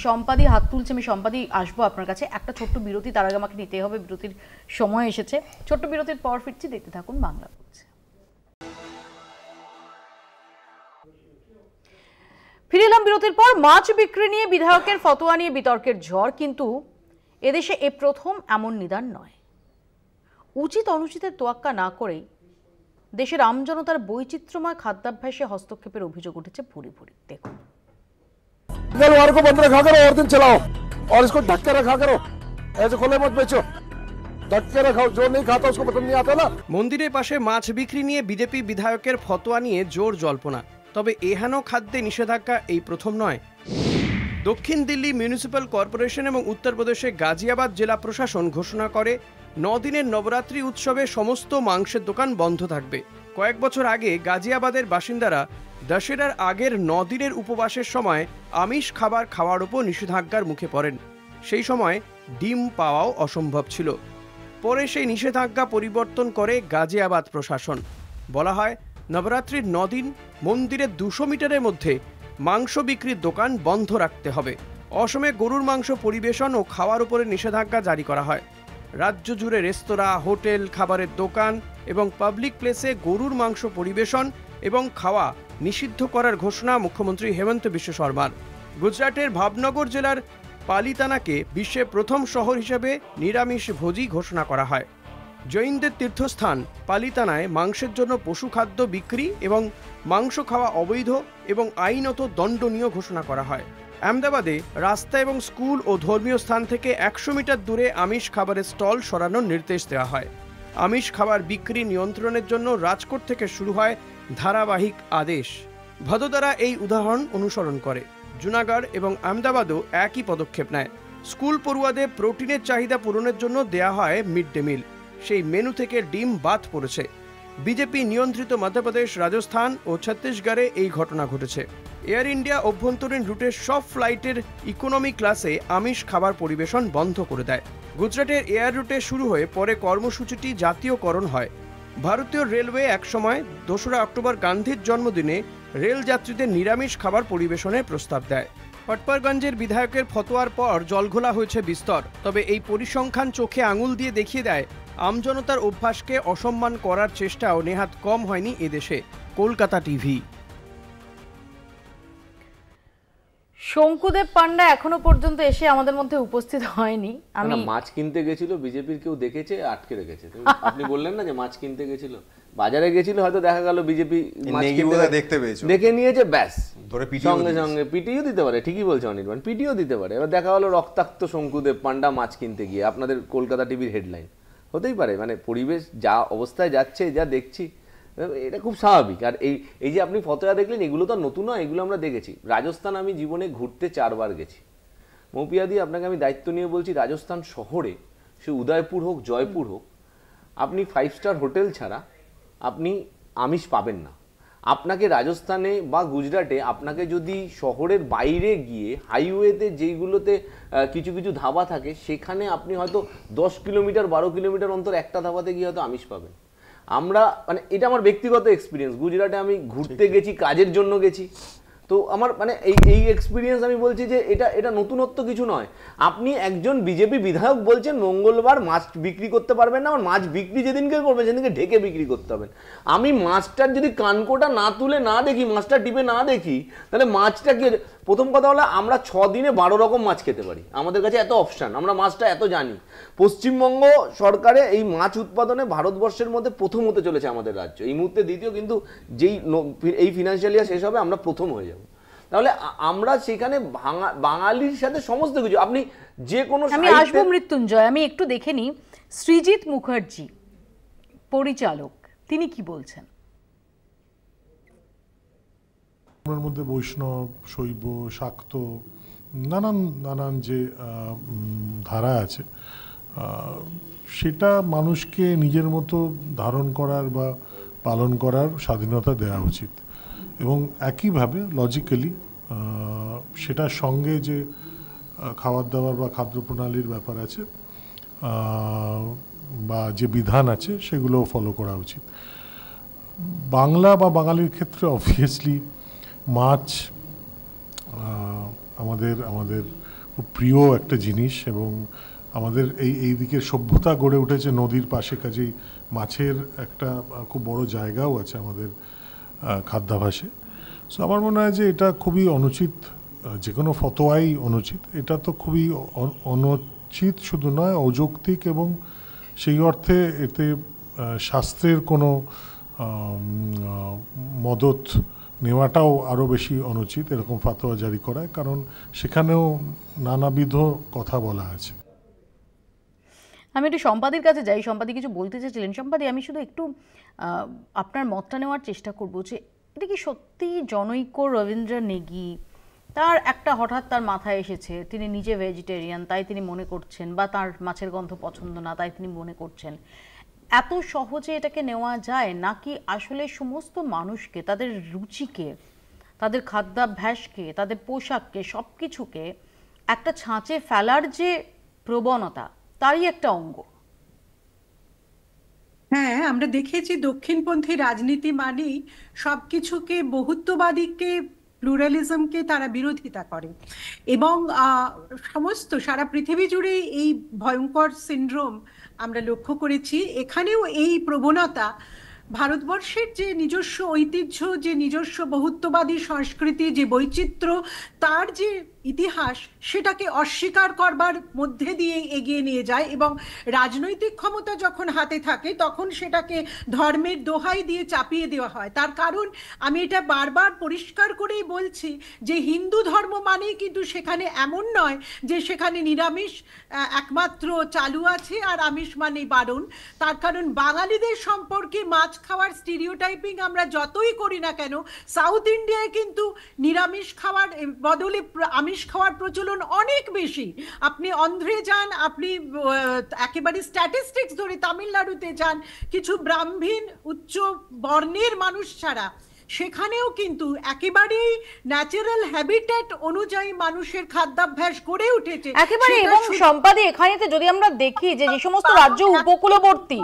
সম্পাদি হাত তুলছে, আমি সম্পাদি আসবো আপনার কাছে। একটা ছোট্ট বিরতি, তার আগে আমাকে নিতে হবে, বিরতির সময় এসেছে। ছোট্ট বিরতির পর ফিরছি, দেখতে থাকুন বাংলা বলছে। ফিরে এলাম বিরতির পর। মাছ বিক্রি নিয়ে বিধায়কের ফতোয়া নিয়ে বিতর্কের ঝড়, কিন্তু এদেশে এ প্রথম এমন নিদান নয়। উচিত অনুচিতের তোয়াক্কা না করেই দেশের আমজনতার বৈচিত্র্যময় খাদ্যাভ্যাসে হস্তক্ষেপের অভিযোগ উঠেছে ভুরি ভুরি। দেখুন, मंगलवार को बंद रखा करो और दिन चलाओ, और इसको ढक के रखा करो, ऐसे खुले मत बेचो, ढक के रखाओ, जो नहीं खाता उसको पसंद नहीं आता ना। মন্দিরের পাশে মাছ বিক্রি নিয়ে বিজেপি বিধায়কের ফতোয়া নিয়ে জোর জল্পনা। তবে এহেন খাদ্যে নিষেধাজ্ঞা এই প্রথম নয়। দক্ষিণ দিল্লি মিউনিসিপ্যাল কর্পোরেশন এবং উত্তরপ্রদেশে গাজিয়াবাদ জেলা প্রশাসন ঘোষণা করে 9 দিনের নবরাত্রি উৎসবে সমস্ত মাংসের দোকান বন্ধ থাকবে। কয়েক বছর আগে গাজিয়াবাদের বাসিন্দারা দশেরার আগের 9 দিনের উপবাসের সময় আমিষ খাবার খাওয়ার উপর নিষেধাজ্ঞার মুখে পড়েন। সেই সময় ডিম পাওয়াও অসম্ভব ছিল। পরে সেই নিষেধাজ্ঞা পরিবর্তন করে গাজিয়াবাদ প্রশাসন। বলা হয়, নবরাত্রির 9 দিন মন্দিরের 200 মিটারের মধ্যে মাংস বিক্রির দোকান বন্ধ রাখতে হবে। অসমে গরুর মাংস পরিবেশন ও খাওয়ার উপরে নিষেধাজ্ঞা জারি করা হয়। রাজ্য জুড়ে রেস্তোরাঁ, হোটেল, খাবারের দোকান এবং পাবলিক প্লেসে গরুর মাংস পরিবেশন এবং খাওয়া নিষিদ্ধ করার ঘোষণা মুখ্যমন্ত্রী হেমন্ত বিশ্ব শর্মার। গুজরাটের ভাবনগর জেলার পালিতানাকে বিশ্বের প্রথম শহর হিসেবে নিরামিষ ভোজী ঘোষণা করা হয়। জৈনদের তীর্থস্থান পালিতানায় মাংসের জন্য পশু খাদ্য বিক্রি এবং মাংস খাওয়া অবৈধ এবং আইনত দণ্ডনীয় ঘোষণা করা হয়। আহমেদাবাদে রাস্তা এবং স্কুল ও ধর্মীয় স্থান থেকে 100 মিটার দূরে আমিষ খাবারের স্টল সরানোর নির্দেশ দেওয়া হয়। আমিষ খাবার বিক্রি নিয়ন্ত্রণের জন্য রাজকোট থেকে শুরু হয় ধারাবাহিক আদেশ। ভদোদরা এই উদাহরণ অনুসরণ করে। জুনাগড় এবং আহমেদাবাদও একই পদক্ষেপ নেয়। স্কুল পড়ুয়াদের প্রোটিনের চাহিদা পূরণের জন্য দেয়া হয় মিড ডে মিল। সেই মেনু থেকে ডিম বাদ পড়েছে। বিজেপি নিয়ন্ত্রিত মধ্যপ্রদেশ, রাজস্থান ও ছত্তিশগড়ে এই ঘটনা ঘটেছে। এয়ার ইন্ডিয়া অভ্যন্তরীণ রুটের সব ফ্লাইটের ইকোনমি ক্লাসে আমিষ খাবার পরিবেশন বন্ধ করে দেয়। গুজরাটের এয়ার রুটে শুরু হয়ে পরে কর্মসূচিটি জাতীয়করণ হয়। ভারতীয় রেলওয়ে একসময় 2রা অক্টোবর গান্ধীর জন্মদিনে রেল যাত্রীদের নিরামিষ খাবার পরিবেশনের প্রস্তাব দেয়। পটপারগঞ্জের বিধায়কের ফতোয়ার পর জলঘোলা হয়েছে বিস্তর। তবে এই পরিসংখ্যান চোখে আঙুল দিয়ে দেখিয়ে দেয়, আমজনতার অভ্যাসকে অসম্মান করার চেষ্টাও নেহাত কম হয়নি এদেশে। কলকাতা টিভি। শঙ্কুদেব পান্ডা এখনো পর্যন্ত এসে আমাদের মধ্যে উপস্থিত হয়নি। আমি মাছ কিনতে গেছিল, বিজেপির কেউ দেখেছে, আটকে রেখেছে। আপনি বললেন না যে মাছ কিনতে গেছিল, বাজারে গেছিল, হয়তো দেখা গেল বিজেপি দেখতে পেয়েছে, দেখে নিয়েছে, ব্যাস সঙ্গে সঙ্গে পিটিও দিতে পারে। ঠিকই বলছে অনির্বাণ, পিটিও দিতে পারে। এবার দেখা হলো রক্তাক্ত শঙ্কুদেব পান্ডা মাছ কিনতে গিয়ে, আপনাদের কলকাতা টিভির হেডলাইন। হতেই পারে, মানে পরিবেশ যা অবস্থায় যাচ্ছে, যা দেখছি, এটা খুব স্বাভাবিক। আর এই যে আপনি ফতোয়া দেখলেন, এগুলো তো নতুন নয়, এগুলো আমরা দেখেছি। রাজস্থান আমি জীবনে ঘুরতে 4 বার গেছি। মৌপিয়াদি, আপনাকে আমি দায়িত্ব নিয়ে বলছি, রাজস্থান শহরে, সে উদয়পুর হোক, জয়পুর হোক, আপনি 5 স্টার হোটেল ছাড়া আপনি আমিষ পাবেন না। আপনাকে রাজস্থানে বা গুজরাটে আপনাকে যদি শহরের বাইরে গিয়ে হাইওয়েতে যেইগুলোতে কিছু কিছু ধাবা থাকে, সেখানে আপনি হয়তো 10 কিলোমিটার 12 কিলোমিটার অন্তর একটা ধাবাতে গিয়ে হয়তো আমিষ পাবেন। আমরা মানে এটা আমার ব্যক্তিগত এক্সপিরিয়েন্স, গুজরাটে আমি ঘুরতে গেছি, কাজের জন্য গেছি, তো আমার মানে এই এক্সপিরিয়েন্স আমি বলছি যে এটা নতুনত্ব কিছু নয়। আপনি একজন বিজেপি বিধায়ক বলছেন মঙ্গলবার মাছ বিক্রি করতে পারবেন না, আমার মাছ বিক্রি যেদিনকে করবেন সেদিনকে ঢেকে বিক্রি করতে হবে। আমি মাছটার যদি কানকোটা না তুলে না দেখি, মাছটা টিপে না দেখি, তাহলে মাছটা কি? প্রথম কথা হলো, আমরা 6 দিনে 12 রকম মাছ খেতে পারি, আমাদের কাছে এত অপশান, আমরা মাছটা এত জানি। পশ্চিমবঙ্গ সরকারে এই মাছ উৎপাদনে ভারতবর্ষের মধ্যে প্রথম হতে চলেছে আমাদের রাজ্য, এই মুহূর্তে দ্বিতীয়, কিন্তু যেই এই ফিনান্সিয়াল ইয়ার শেষ হবে আমরা প্রথম হয়ে যাব। তাহলে আমরা সেখানে বাঙালির সাথে সমস্ত কিছু, আপনি যে কোনো, আমি আসবো মৃত্যুঞ্জয়, আমি একটু দেখে নিই সৃজিত মুখার্জি পরিচালক, তিনি কি বলছেন। এর মধ্যে বৈষ্ণব, শৈব, শাক্ত, নানান যে ধারা আছে, সেটা মানুষকে নিজের মতো ধারণ করার বা পালন করার স্বাধীনতা দেওয়া উচিত। এবং একইভাবে লজিক্যালি সেটার সঙ্গে যে খাবার দাবার বা খাদ্য প্রণালীর ব্যাপার আছে বা যে বিধান আছে, সেগুলো ফলো করা উচিত। বাংলা বা বাঙালির ক্ষেত্রে অবভিয়াসলি মাছ আমাদের খুব প্রিয় একটা জিনিস, এবং আমাদের এই দিকের সভ্যতা গড়ে উঠেছে নদীর পাশে, কাজেই মাছের একটা খুব বড় জায়গাও আছে আমাদের খাদ্যাভাসে। সো আমার মনে হয় যে এটা খুবই অনুচিত, যে কোনো ফতোয়াই অনুচিত। এটা তো খুবই অনুচিত শুধু নয়, অযৌক্তিক, এবং সেই অর্থে এতে শাস্ত্রের কোনো মদত নেওয়াটাও আরও বেশি অনুচিত, এরকম ফতোয়া জারি করায়, কারণ সেখানেও নানাবিধ কথা বলা আছে। আমি একটু সম্পাদির কাছে যাই, সম্পাদি কিছু বলতে চেয়েছিলেন। সম্পাদি, আমি শুধু একটু আপনার মতটা নেওয়ার চেষ্টা করব যে এটা কি সত্যি জনৈক রবীন্দ্র নেগি, তার একটা হঠাৎ তার মাথায় এসেছে, তিনি নিজে ভেজিটেরিয়ান তাই তিনি মনে করছেন, বা তার মাছের গন্ধ পছন্দ না তাই তিনি মনে করছেন, এত সহজে এটাকে নেওয়া যায়? নাকি আসলে সমস্ত মানুষকে, তাদের রুচিকে, তাদের খাদ্যাভ্যাসকে, তাদের পোশাককে, সব কিছুকে একটা ছাঁচে ফেলার যে প্রবণতা, তারই একটা অঙ্গ? হ্যাঁ, আমরা দেখেছি দক্ষিণপন্থী রাজনীতি মানেই সবকিছুকে, বহুত্ববাদীকে, প্লুরালিজমকে তারা বিরোধিতা করে, এবং সমস্ত সারা পৃথিবী জুড়ে এই ভয়ঙ্কর সিনড্রোম আমরা লক্ষ্য করেছি। এখানেও এই প্রবণতা, ভারতবর্ষের যে নিজস্ব ঐতিহ্য, যে নিজস্ব বহুত্ববাদী সংস্কৃতি, যে বৈচিত্র্য, তার যে ইতিহাস, সেটাকে অস্বীকার করবার মধ্যে দিয়ে এগিয়ে নিয়ে যায়, এবং রাজনৈতিক ক্ষমতা যখন হাতে থাকে তখন সেটাকে ধর্মের দোহাই দিয়ে চাপিয়ে দেওয়া হয়। তার কারণ আমি এটা বারবার পরিষ্কার করেই বলছি যে হিন্দু ধর্ম মানেই কিন্তু সেখানে এমন নয় যে সেখানে নিরামিষ একমাত্র চালু আছে আর আমিষ মানেই বারণ। তার কারণ বাঙালিদের সম্পর্কে মাছ খাওয়ার স্টিরিওটাইপিং আমরা যতই করি না কেন, সাউথ ইন্ডিয়ায় কিন্তু নিরামিষ খাওয়ার বদলে আমিষ খাওয়ার প্রচলন অনেক বেশি। আপনি অন্ধ্রে যান, আপনি একেবারে স্ট্যাটিস্টিক্স ধরে তামিলনাড়ুতে যান, কিছু ব্রাহ্মণ উচ্চ বর্ণের মানুষ ছাড়া সেখানেও কিন্তু একেবারেই ন্যাচারাল হ্যাবিটেট অনুযায়ী মানুষের খাদ্যাভ্যাস গড়ে উঠেছে একেবারে। এবং সম্পাদে এখানেতে যদি আমরা দেখি যে যে সমস্ত রাজ্য উপকূলবর্তী,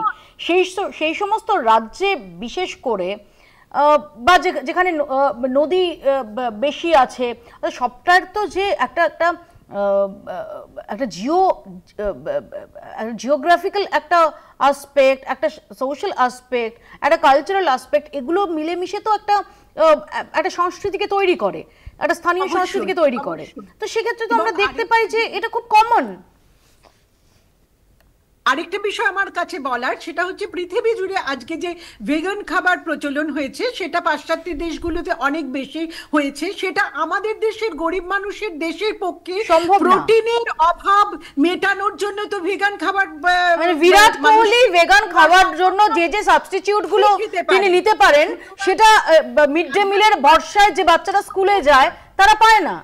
সেই সমস্ত রাজ্যে বিশেষ করে বা যেখানে নদী বেশি আছে, সবটার তো যে একটা জিওগ্রাফিক্যাল একটা আসপেক্ট, একটা সোশ্যাল আসপেক্ট, একটা কালচারাল আসপেক্ট, এগুলো মিলেমিশে তো একটা সংস্কৃতিকে তৈরি করে, একটা স্থানীয় সংস্কৃতিকে তৈরি করে। তো সেক্ষেত্রে তো আমরা দেখতে পাই যে এটা খুব কমন। আরেকটা বিষয় আমার কাছে বলার, সেটা হচ্ছে পৃথিবী জুড়ে আজকে যে ভেগান খাবার প্রচলন হয়েছে সেটা পাশ্চাত্য দেশগুলোতে অনেক বেশি হয়েছে, সেটা আমাদের দেশের গরিব মানুষের দেশের পক্ষে সম্ভব না। প্রোটিনের অভাব মেটানোর জন্য তো ভেগান খাবার মানে বিরাট কোহলি ভেগান খাওয়ার জন্য যে যে সাবস্টিটিউট গুলো তিনি নিতে পারেন সেটা মিড ডে মিলের ভরসায় যে বাচ্চারা স্কুলে যায় তারা পায় না।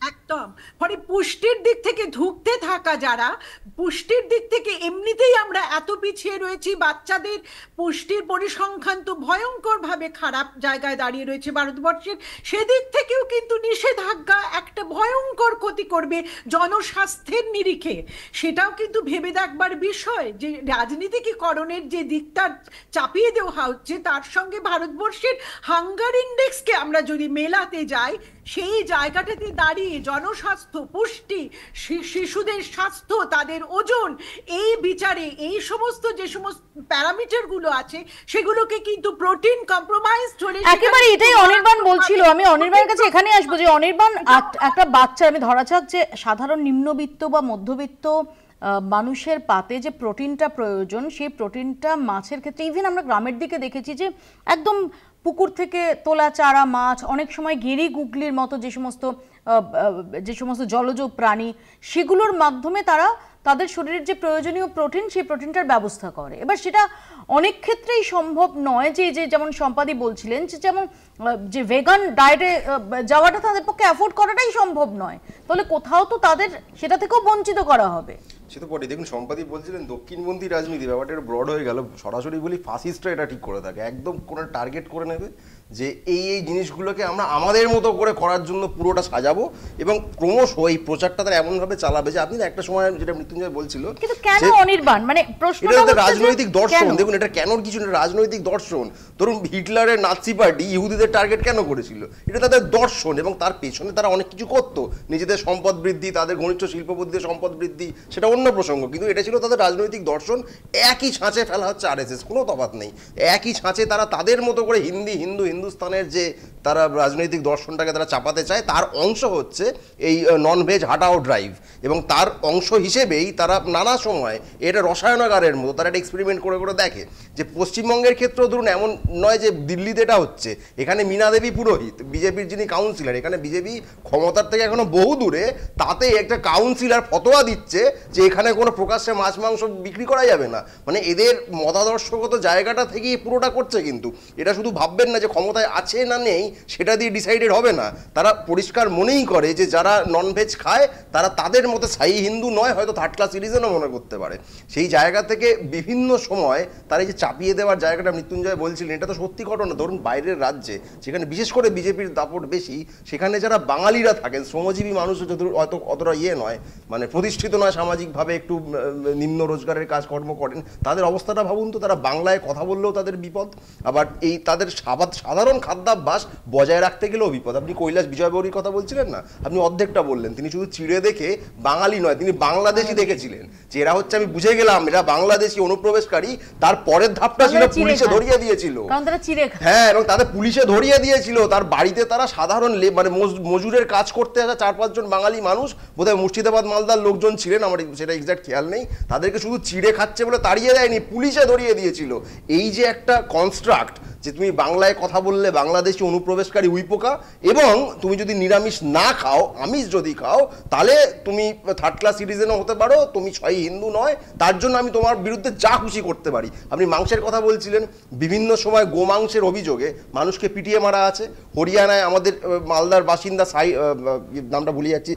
একদম, ফলে পুষ্টির দিক থেকে ধুঁকতে থাকা যারা, পুষ্টির দিক থেকে এমনিতেই আমরা এত পিছিয়ে রয়েছি, বাচ্চাদের পুষ্টির পরিসংখ্যান তো ভয়ঙ্কর ভাবে খারাপ জায়গায় দাঁড়িয়ে রয়েছে ভারতবর্ষের, সেদিক থেকেও কিন্তু নিষেধাজ্ঞা একটা ভয়ঙ্কর ক্ষতি করবে জনস্বাস্থ্যের নিরিখে। সেটাও কিন্তু ভেবে দেখবার বিষয় যে রাজনীতিকরণের যে দিকটা চাপিয়ে দেওয়া হচ্ছে তার সঙ্গে ভারতবর্ষের হাঙ্গার ইন্ডেক্সকে আমরা যদি মেলাতে যাই, সেই জায়গাটাতে দাঁড়িয়ে জনস্বাস্থ্য, পুষ্টি, শিশুদের স্বাস্থ্য, তাদের ওজন, এই বিচারে এই সমস্ত যে সমস্ত প্যারামিটার গুলো আছে সেগুলোকে কিন্তু প্রোটিন কম্প্রোমাইজ চলে একেবারে এটাই অনির্বাণ বলছিল। আমি অনির্বাণের কাছে এখানে আসবো যে অনির্বাণ, একটা বাচ্চা, আমি ধরা যাক যে সাধারণ নিম্নবিত্ত বা মধ্যবিত্ত মানুষের পাতে যে প্রোটিনটা প্রয়োজন, সেই প্রোটিনটা মাছের ক্ষেত্রে, ইভেন আমরা গ্রামের দিকে দেখেছি যে একদম পুকুর থেকে তোলা চারা মাছ, অনেক সময় গেঁড়ি গুগলির মতো যে সমস্ত জলজ প্রাণী, সেগুলোর মাধ্যমে তারা তাদের শরীরের যে প্রয়োজনীয় প্রোটিন, সেই প্রোটিনটার ব্যবস্থা করে। এবার সেটা অনেক ক্ষেত্রেই সম্ভব নয়, যে যেমন সম্পাদি বলছিলেন যে যেমন যে ভেগান ডায়েটে যাওয়াটা তাদের পক্ষে অ্যাফোর্ড করাটাই সম্ভব নয়, তাহলে কোথাও তো তাদের সেটা থেকেও বঞ্চিত করা হবে। সে তো বটে। দেখুন, সম্পাদি বলছিলেন দক্ষিণপন্থী রাজনীতি, ব্যাপারটা একটু ব্রড হয়ে গেল। সরাসরি বলি, ফাসিস্টরা এটা ঠিক করে থাকে, একদম কোনো টার্গেট করে নেবে যে এই জিনিসগুলোকে আমরা আমাদের মতো করে করার জন্য পুরোটা সাজাবো, এবং ক্রমশ এই প্রচারটা তারা এমনভাবে চালাবে যে আপনি একটা সময় যেটা মৃত্যুঞ্জয় বলছিল, কিন্তু কেন অনির্বাণ, মানে প্রশ্নটা হচ্ছে রাজনৈতিক দর্শন। দেখুন, এটা কেন কিছু না, রাজনৈতিক দর্শন। ধরুন হিটলারের নাৎসি পার্টি ইহুদিদের টার্গেট কেন করেছিল, এটা তাদের দর্শন, এবং তার পেছনে তারা অনেক কিছু করতো, নিজেদের সম্পদ বৃদ্ধি, তাদের ঘনিষ্ঠ শিল্পপতিদের সম্পদ বৃদ্ধি, সেটা অন্য প্রসঙ্গ, কিন্তু এটা ছিল তাদের রাজনৈতিক দর্শন। একই ছাঁচে ফেলা হচ্ছে আরএসএস, কোনো তফাৎ নেই। একই ছাঁচে তারা তাদের মতো করে হিন্দুস্তানের যে তারা রাজনৈতিক দর্শনটাকে তারা চাপাতে চায়, তার অংশ হচ্ছে এই ননভেজ হাটাও ড্রাইভ, এবং তার অংশ হিসেবেই তারা নানা সময় এটা রসায়নাগারের মতো তারা একটা এক্সপেরিমেন্ট করে করে দেখে। যে পশ্চিমবঙ্গের ক্ষেত্রেও ধরুন এমন নয় যে দিল্লিতে এটা হচ্ছে, এখানে মীনা দেবী পুরোহিত, বিজেপির যিনি কাউন্সিলর, এখানে বিজেপি ক্ষমতার থেকে এখনো বহু দূরে, তাতে একটা কাউন্সিলর ফতোয়া দিচ্ছে যে এখানে কোনো প্রকাশ্যে মাছ মাংস বিক্রি করা যাবে না। মানে এদের মতাদর্শগত জায়গাটা থেকেই পুরোটা করছে। কিন্তু এটা শুধু ভাববেন না যে ক্ষমতায় আছে না নেই সেটা দিয়ে ডিসাইডেড হবে না, তারা পরিষ্কার মনেই করে যে যারা ননভেজ খায় তারা তাদের মতে স্থায়ী হিন্দু নয়, হয়তো থার্ড ক্লাস সিটিজেনও মনে করতে পারে। সেই জায়গা থেকে বিভিন্ন সময় তারা এই যে চাপিয়ে দেওয়ার জায়গাটা মৃত্যুঞ্জয় বলছিলেন, এটা তো সত্যি ঘটনা। ধরুন বাইরের রাজ্যে, যেখানে বিশেষ করে বিজেপির দাপট বেশি, সেখানে যারা বাঙালিরা থাকেন, শ্রমজীবী মানুষ হয়তো অতটা নয়, মানে প্রতিষ্ঠিত নয় সামাজিকভাবে, একটু নিম্ন রোজগারের কাজকর্ম করেন, তাদের অবস্থাটা ভাবুন তো। তারা বাংলায় কথা বললেও তাদের বিপদ, আবার এই তাদের সাধারণ খাদ্যাভ্যাস বজায় রাখতে গেলেও বিপদ। আপনি কৈলাস বিজয়গৌরীর কথা বলছিলেন না, আপনি অর্ধেকটা বললেন। তিনি শুধু চিড়ে দেখে বাঙালি নয়, তিনি বাংলাদেশি দেখেছিলেন, যে এরা হচ্ছে, আমি বুঝে গেলাম এরা বাংলাদেশি অনুপ্রবেশকারী। তার পরের ধাপটা ছিল পুলিশে ধরিয়ে দিয়েছিল, হ্যাঁ, এবং তাদের পুলিশে ধরিয়ে দিয়েছিল। তার বাড়িতে তারা সাধারণ মানে মজুরের কাজ করতে আসা 4-5 জন বাঙালি মানুষ, বোধহয় মুর্শিদাবাদ মালদার লোকজন ছিলেন, আমার সেটা এক্সাক্ট খেয়াল নেই, তাদেরকে শুধু চিড়ে খাচ্ছে বলে তাড়িয়ে দেয়নি, পুলিশে ধরিয়ে দিয়েছিল। এই যে একটা কনস্ট্রাক্ট, যে তুমি বাংলায় কথা বললে বাংলাদেশি অনুপ্রবেশকারী উইপোকা, এবং তুমি যদি নিরামিষ না খাও, আমিষ যদি খাও, তাহলে তুমি থার্ড ক্লাস সিটিজেনও হতে পারো, তুমি স্থায়ী হিন্দু নয়, তার জন্য আমি তোমার বিরুদ্ধে যা খুশি করতে পারি। আপনি মাংসের কথা বলছিলেন, বিভিন্ন সময় গোমাংসের অভিযোগে মানুষকে পিটিয়ে মারা আছে। হরিয়ানায় আমাদের মালদার বাসিন্দা নামটা ভুলে যাচ্ছি,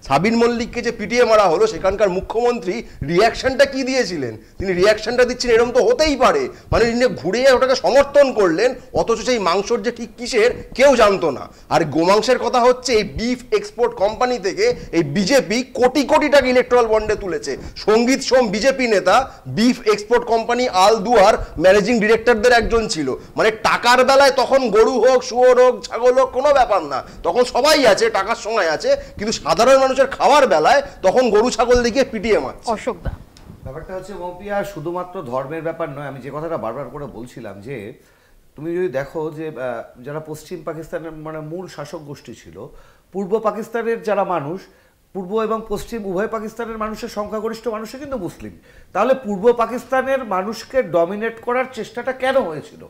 সাবির মল্লিককে যে পিটিয়ে মারা হলো, সেখানকার মুখ্যমন্ত্রী রিয়াকশনটা কি দিয়েছিলেন? তিনি রিয়াকশনটা দিচ্ছেন এরকম তো হতেই পারে, মানে তিনি ঘুরে ওটাকে সমর্থন করলেন, অথচ সেই মাংসর যে ঠিক কিসের কেউ জানতো না। আর গোমাংসের কথা হচ্ছে, এই বিফ এক্সপোর্ট কোম্পানি থেকে এই বিজেপি কোটি কোটি টাকা ইলেকট্রাল বন্ডে তুলেছে। সঙ্গীত সোম বিজেপি নেতা, বিফ এক্সপোর্ট কোম্পানি আল দুয়ার ম্যানেজিং ডিরেক্টরদের একজন ছিল। মানে টাকার বেলায় তখন গরু হোক, শুয়োর হোক, ছাগল হোক, কোনো ব্যাপার না, তখন সবাই আছে, টাকার সময় আছে, কিন্তু সাধারণ মানুষের খাওয়ার বেলায় তখন গরু ছাগল দিকে পিটিয়ে মারছে। অশোকদা, ব্যাপারটা হচ্ছে মৌপিয়া, শুধুমাত্র ধর্মের ব্যাপার নয়। আমি যে কথাটা বারবার করে বলছিলাম, যে তুমি যদি দেখো যে যারা পশ্চিম পাকিস্তানের মানে মূল শাসক গোষ্ঠী ছিল, পূর্ব পাকিস্তানের যারা মানুষ, পূর্ব এবং পশ্চিম উভয় পাকিস্তানের মানুষের সংখ্যাগরিষ্ঠ মানুষই কিন্তু মুসলিম। তাহলে পূর্ব পাকিস্তানের মানুষকে ডমিনেট করার চেষ্টাটা কেন হয়েছিল?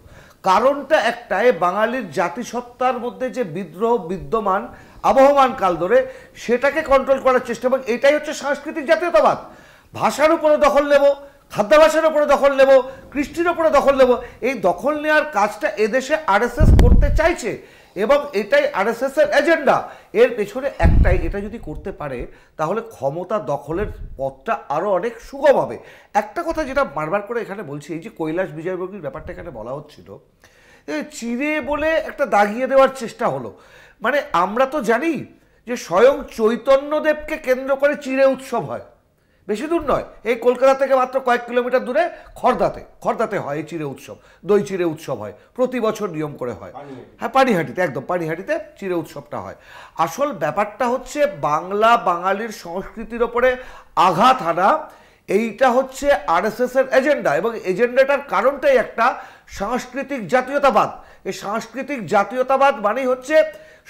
কারণটা একটাই, বাঙালির জাতিসত্তার মধ্যে যে বিদ্রোহ বিদ্যমান আবহমান কাল ধরে সেটাকে কন্ট্রোল করার চেষ্টা, এবং এটাই হচ্ছে সাংস্কৃতিক জাতীয়তাবাদ। ভাষার উপরে দখল নেব, খাদ্যাভাসের উপরে দখল নেব, কৃষ্টির উপরে দখল নেব, এই দখল নেওয়ার কাজটা এদেশে আরএসএস করতে চাইছে এবং এটাই আরএসএস এর এজেন্ডা। এর পেছনে একটাই, এটা যদি করতে পারে তাহলে ক্ষমতা দখলের পথটা আরও অনেক সুগম হবে। একটা কথা যেটা বারবার করে এখানে বলছি, এই যে কৈলাস বিজয়বর্গীর ব্যাপারটা এখানে বলা হচ্ছিল, চিরে বলে একটা দাগিয়ে দেওয়ার চেষ্টা হলো। মানে আমরা তো জানি যে স্বয়ং চৈতন্যদেবকে কেন্দ্র করে চিরে উৎসব হয়, বেশি দূর নয়, এই কলকাতা থেকে মাত্র কয়েক কিলোমিটার দূরে খর্দাতে হয় এই চিরে উৎসব, দই চিরে উৎসব হয়, প্রতি বছর নিয়ম করে হয়। হ্যাঁ, পানিহাটিতে, একদম পানিহাটিতে চিরে উৎসবটা হয়। আসল ব্যাপারটা হচ্ছে বাংলা বাঙালির সংস্কৃতির ওপরে আঘাত হানা, এইটা হচ্ছে আরএসএস এর এজেন্ডা, এবং এজেন্ডাটার কারণটাই একটা সাংস্কৃতিক জাতীয়তাবাদ। এই সাংস্কৃতিক জাতীয়তাবাদ মানেই হচ্ছে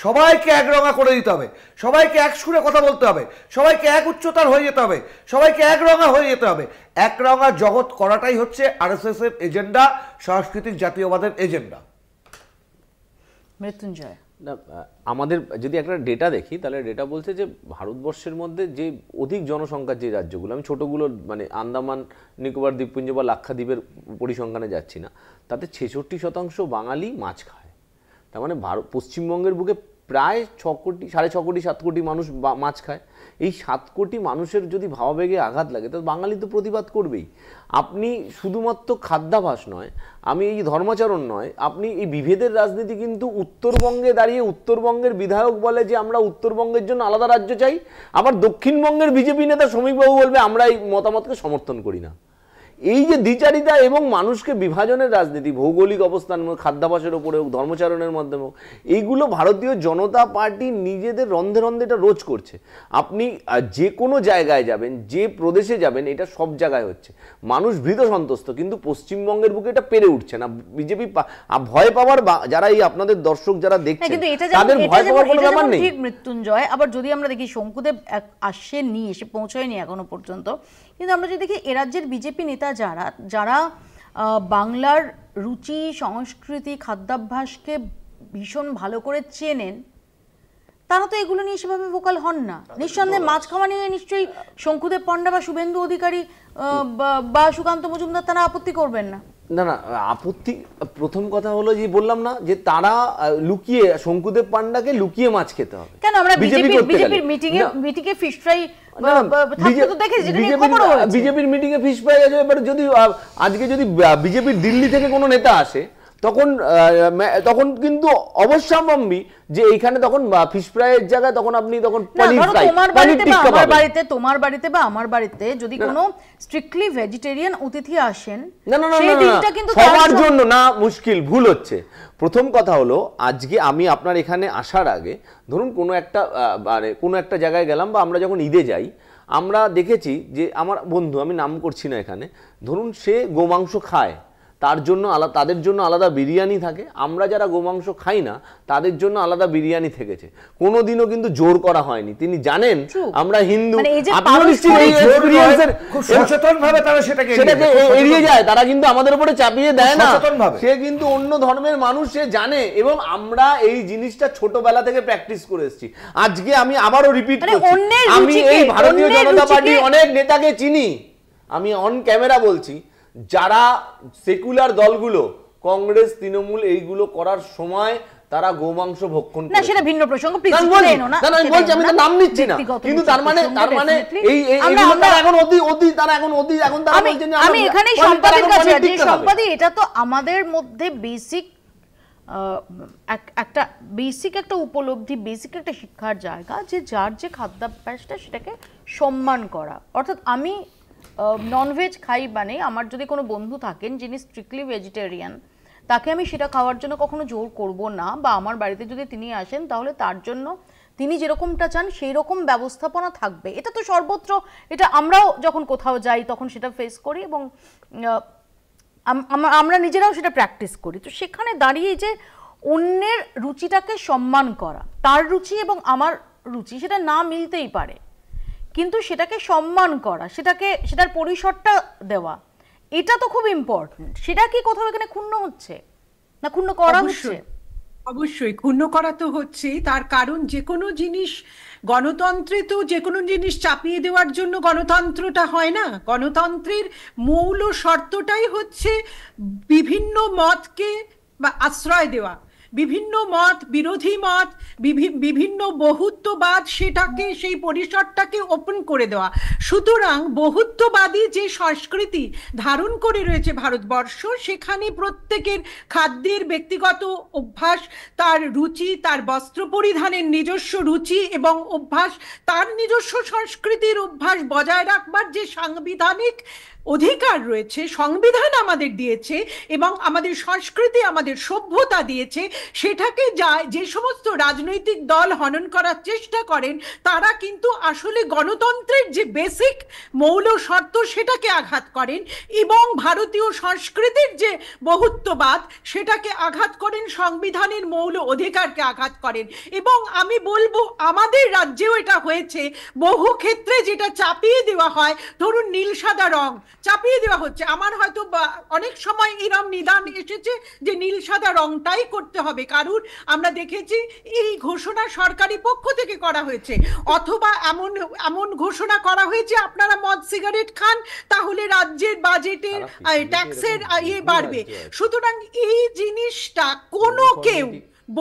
সবাইকে একরঙা করে দিতে হবে, সবাইকে এক সুরে কথা বলতে হবে, সবাইকে এক উচ্চতার হয়ে যেতে হবে, সবাইকে একরঙা হয়ে যেতে হবে। একরঙা জগৎ করাটাই হচ্ছে আরএসএস এর এজেন্ডা, সাংস্কৃতিক জাতীয়বাদের এজেন্ডা। মৃত্যুঞ্জয়, আমাদের যদি একটা ডেটা দেখি তাহলে ডেটা বলছে যে ভারতবর্ষের মধ্যে যে অধিক জনসংখ্যার যে রাজ্যগুলো, আমি ছোটোগুলো মানে আন্দামান নিকোবর দ্বীপপুঞ্জ বা লাক্ষাদ্বীপের পরিসংখ্যানে যাচ্ছি না, তাতে 66% বাঙালি মাছ খায়। তার মানে পশ্চিমবঙ্গের বুকে প্রায় 6 কোটি, 6.5 কোটি, 7 কোটি মানুষ মাছ খায়। এই 7 কোটি মানুষের যদি ভাবাবেগে আঘাত লাগে তো বাঙালি তো প্রতিবাদ করবেই। আপনি শুধুমাত্র খাদ্যাভাস নয়, আমি এই ধর্মাচরণ নয়, আপনি এই বিভেদের রাজনীতি কিন্তু উত্তরবঙ্গে দাঁড়িয়ে উত্তরবঙ্গের বিধায়ক বলে যে আমরা উত্তরবঙ্গের জন্য আলাদা রাজ্য চাই, আবার দক্ষিণবঙ্গের বিজেপি নেতা শ্রমিকবাবু বলবে আমরা এই মতামতকে সমর্থন করি না। এই যে দ্বিচারিতা এবং মানুষকে বিভাজনের রাজনীতি, ভৌগোলিক অবস্থান, খাদ্যাভাসের ওপরে হোক, ধর্মচারণের মাধ্যমে হোক, এইগুলো ভারতীয় জনতা পার্টি নিজেদের রন্ধে রন্ধে এটা রোজ করছে। আপনি যে কোনো জায়গায় যাবেন, যে প্রদেশে যাবেন, এটা সব জায়গায় হচ্ছে। মানুষ ভীত সন্ত্রস্ত, কিন্তু পশ্চিমবঙ্গের বুকে এটা পেরে উঠছে না। বিজেপি ভয় পাওয়ার, যারা এই আপনাদের দর্শক যারা দেখছেন তাদের ভয় পাওয়ার কোনো ব্যাপার নেই। ঠিক মৃত্যুঞ্জয়, আবার যদি আমরা দেখি শঙ্কুদেব আসেননি, এসে পৌঁছায়নি এখনো পর্যন্ত, কিন্তু আমরা যদি দেখি এ রাজ্যের বিজেপি নেতা যারা বাংলার রুচি, সংস্কৃতি, খাদ্যাভ্যাসকে ভীষণ ভালো করে চেনেন, তারা তো এগুলো নিয়ে সেভাবে ভোকাল হন না। নিঃসন্দেহে মাছ খাওয়া নিয়ে নিশ্চয়ই শঙ্কুদেব পণ্ডা বা শুভেন্দু অধিকারী বা সুকান্ত মজুমদার তারা আপত্তি করবেন না। না না, আপত্তি, প্রথম কথা হলো যে বললাম না যে তারা লুকিয়ে, শঙ্কুদেব পান্ডাকে লুকিয়ে মাছ খেতে হবে কেন? আমরা বিজেপির মিটিংয়ে ফিশ ফ্রাই বিজেপির মিটিংয়ে ফিশ ফ্রাই আছে। এবার যদি আজকে যদি বিজেপির দিল্লি থেকে কোনো নেতা আসে তখন কিন্তু অবশ্যম্ভাবী যে এইখানে তখন ফিশ ফ্রাইয়ের জায়গায় তখন আপনি তখন তোমার বাড়িতে বা আমার বাড়িতে যদি কোনো স্ট্রিক্টলি ভেজিটেরিয়ান অতিথি আসেন, না না না, সবার জন্য না, মুশকিল, ভুল হচ্ছে। প্রথম কথা হলো, আজকে আমি আপনার এখানে আসার আগে ধরুন কোনো একটা জায়গায় গেলাম, বা আমরা যখন ঈদে যাই, আমরা দেখেছি যে আমার বন্ধু, আমি নাম করছি না এখানে, ধরুন সে গোমাংস খায়, তাদের জন্য আলাদা বিরিয়ানি থাকে। আমরা যারা গোমাংস খাই না তাদের জন্য আলাদা বিরিয়ানি থেকেছে, কোনোদিনও কিন্তু জোর করা হয়নি। তিনি জানেন আমরা হিন্দু, সচেতনভাবে তারা সেটাকে এড়িয়ে যায়, তারা কিন্তু আমাদের উপরে চাপিয়ে দেয় না। সে কিন্তু অন্য ধর্মের মানুষ, সে জানে, এবং আমরা এই জিনিসটা ছোটবেলা থেকে প্র্যাকটিস করে এসেছি। আজকে আমি আবারও রিপিট করছি, আমি এই ভারতীয় জনতা পার্টির অনেক নেতাকে চিনি, আমি অন ক্যামেরা বলছি, যারা সেকুলার দলগুলো, কংগ্রেস, তৃণমূল, এইগুলো করার সময় তারা গোমাংস ভক্ষণ করে। না, সেটা ভিন্ন প্রসঙ্গ, প্লিজ আমি বলছি, আমি তো নাম নিচ্ছি না, কিন্তু তার মানে এই তারা এখন তারা বলছেন যে আমি এখানেই সম্পাদের কাছে আছি। সম্পাদি, এটা তো আমাদের মধ্যে বেসিক একটা উপলব্ধি, বেসিক একটা শিক্ষার জায়গা, যে যার যে খাদ্যাভ্যাসটা সেটাকে সম্মান করা। অর্থাৎ আমি ননভেজ খাই, মানে আমার যদি কোনো বন্ধু থাকেন যিনি স্ট্রিক্টলি ভেজিটেরিয়ান, তাকে আমি সেটা খাওয়ার জন্য কখনো জোর করব না, বা আমার বাড়িতে যদি তিনি আসেন তাহলে তার জন্য তিনি যেরকমটা চান সেই রকম ব্যবস্থাপনা থাকবে। এটা তো সর্বত্র, এটা আমরাও যখন কোথাও যাই তখন সেটা ফেস করি, এবং আমরা নিজেরাও সেটা প্র্যাকটিস করি। তো সেখানে দাঁড়িয়ে যে অন্যের রুচিটাকে সম্মান করা, তার রুচি এবং আমার রুচি সেটা না মিলতেই পারে, কিন্তু সেটাকে সম্মান করা, সেটার পরিসরটা দেওয়া, এটা তো খুব ইম্পর্টেন্ট। সেটা কি কোথাও এখানে ক্ষুণ্ণ হচ্ছে না ক্ষুণ্ণ করা হচ্ছে? অবশ্যই ক্ষুণ্ণ করা তো হচ্ছে। তার কারণ যে কোনো জিনিস গণতন্ত্রে তো যে কোনো জিনিস চাপিয়ে দেওয়ার জন্য গণতন্ত্রটা হয় না। গণতন্ত্রের মৌল শর্তটাই হচ্ছে বিভিন্ন মতকে বা আশ্রয় দেওয়া, বিভিন্ন মত, বিরোধী মত, বিভিন্ন বহুত্ববাদ, সেটাকে সেই পরিসরটাকে ওপেন করে দেওয়া। সুতরাং বহুত্ববাদী যে সংস্কৃতি ধারণ করে রয়েছে ভারতবর্ষ, সেখানে প্রত্যেকের খাদ্যের ব্যক্তিগত অভ্যাস, তার রুচি, তার বস্ত্র পরিধানের নিজস্ব রুচি এবং অভ্যাস, তার নিজস্ব সংস্কৃতির অভ্যাস বজায় রাখবার যে সাংবিধানিক অধিকার রয়েছে, সংবিধান আমাদের দিয়েছে এবং আমাদের সংস্কৃতি, আমাদের সভ্যতা দিয়েছে, সেটাকে যে সমস্ত রাজনৈতিক দল হনন করার চেষ্টা করেন, তারা কিন্তু আসলে গণতন্ত্রের যে বেসিক মৌল শর্ত সেটাকে আঘাত করেন এবং ভারতীয় সংস্কৃতির যে বহুত্ববাদ সেটাকে আঘাত করেন, সংবিধানের মৌল অধিকারকে আঘাত করেন। এবং আমি বলবো আমাদের রাজ্যেও এটা হয়েছে। বহু ক্ষেত্রে যেটা চাপিয়ে দেওয়া হয়, ধরুন নীল সাদা রং চাপিয়ে দেওয়া হচ্ছে। আমার হয়তো অনেক সময় এরম নিদান এসেছে যে নীল সাদা রংটাই করতে হবে, কারণ আমরা দেখেছি এই ঘোষণা সরকারি পক্ষ থেকে করা হয়েছে, অথবা এমন ঘোষণা করা হয়েছে আপনারা মদ সিগারেট খান তাহলে রাজ্যের বাজেটের ট্যাক্সের বাড়বে। সুতরাং এই জিনিসটা কোনো কেউ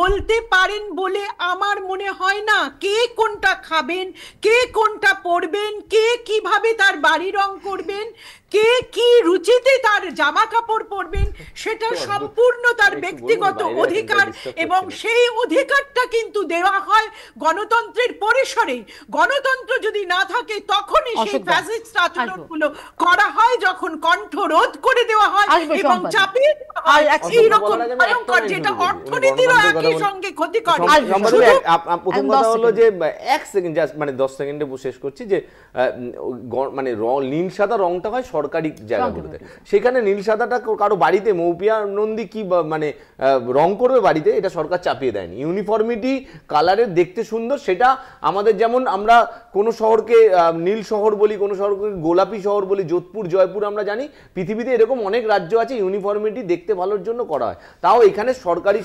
বলতে পারেন বলে আমার মনে হয় না। কে কোনটা খাবেন, কে কোনটা পরবেন, কে কিভাবে তার বাড়ি রং করবেন, কে কি রুচিতে তার জামা কাপড় পরবেন, সেটা সম্পূর্ণ তার ব্যক্তিগত অধিকার এবং সেই অধিকারটা কিন্তু দেওয়া হয় গণতন্ত্রের পরিসরে। গণতন্ত্র যদি না থাকে তখনই সেই ফ্যাসিস্ট আচরণগুলো করা হয়, যখন কণ্ঠরোধ করে দেওয়া হয় এবং চাপিয়ে দেওয়া হয় এইরকম ভয়ঙ্কর, যেটা অর্থনীতিরও একই সঙ্গে ক্ষতিকর। প্রথম কথা হলো যে 1 সেকেন্ড, জাস্ট মানে 10 সেকেন্ডে শেষ করছি, যে মানে নীল সাদা রংটা হয় সরকারি জায়গাগুলোতে, সেখানে নীল সাদাটা কারো বাড়িতে মৌপিয়া নন্দী কি মানে রং করবে বাড়িতে, এটা সরকার চাপিয়ে দেয়নি। ইউনিফর্মিটি কালারের দেখতে সুন্দর, সেটা আমাদের যেমন আমরা কোনো শহরকে নীল শহর বলি, কোনো শহরকে গোলাপি শহর বলি, যোধপুর জয়পুর আমরা জানি, পৃথিবীতে এরকম অনেক রাজ্য আছে ইউনিফর্মিটি দেখতে ভালোর জন্য করা হয়, তাও এখানে সরকারি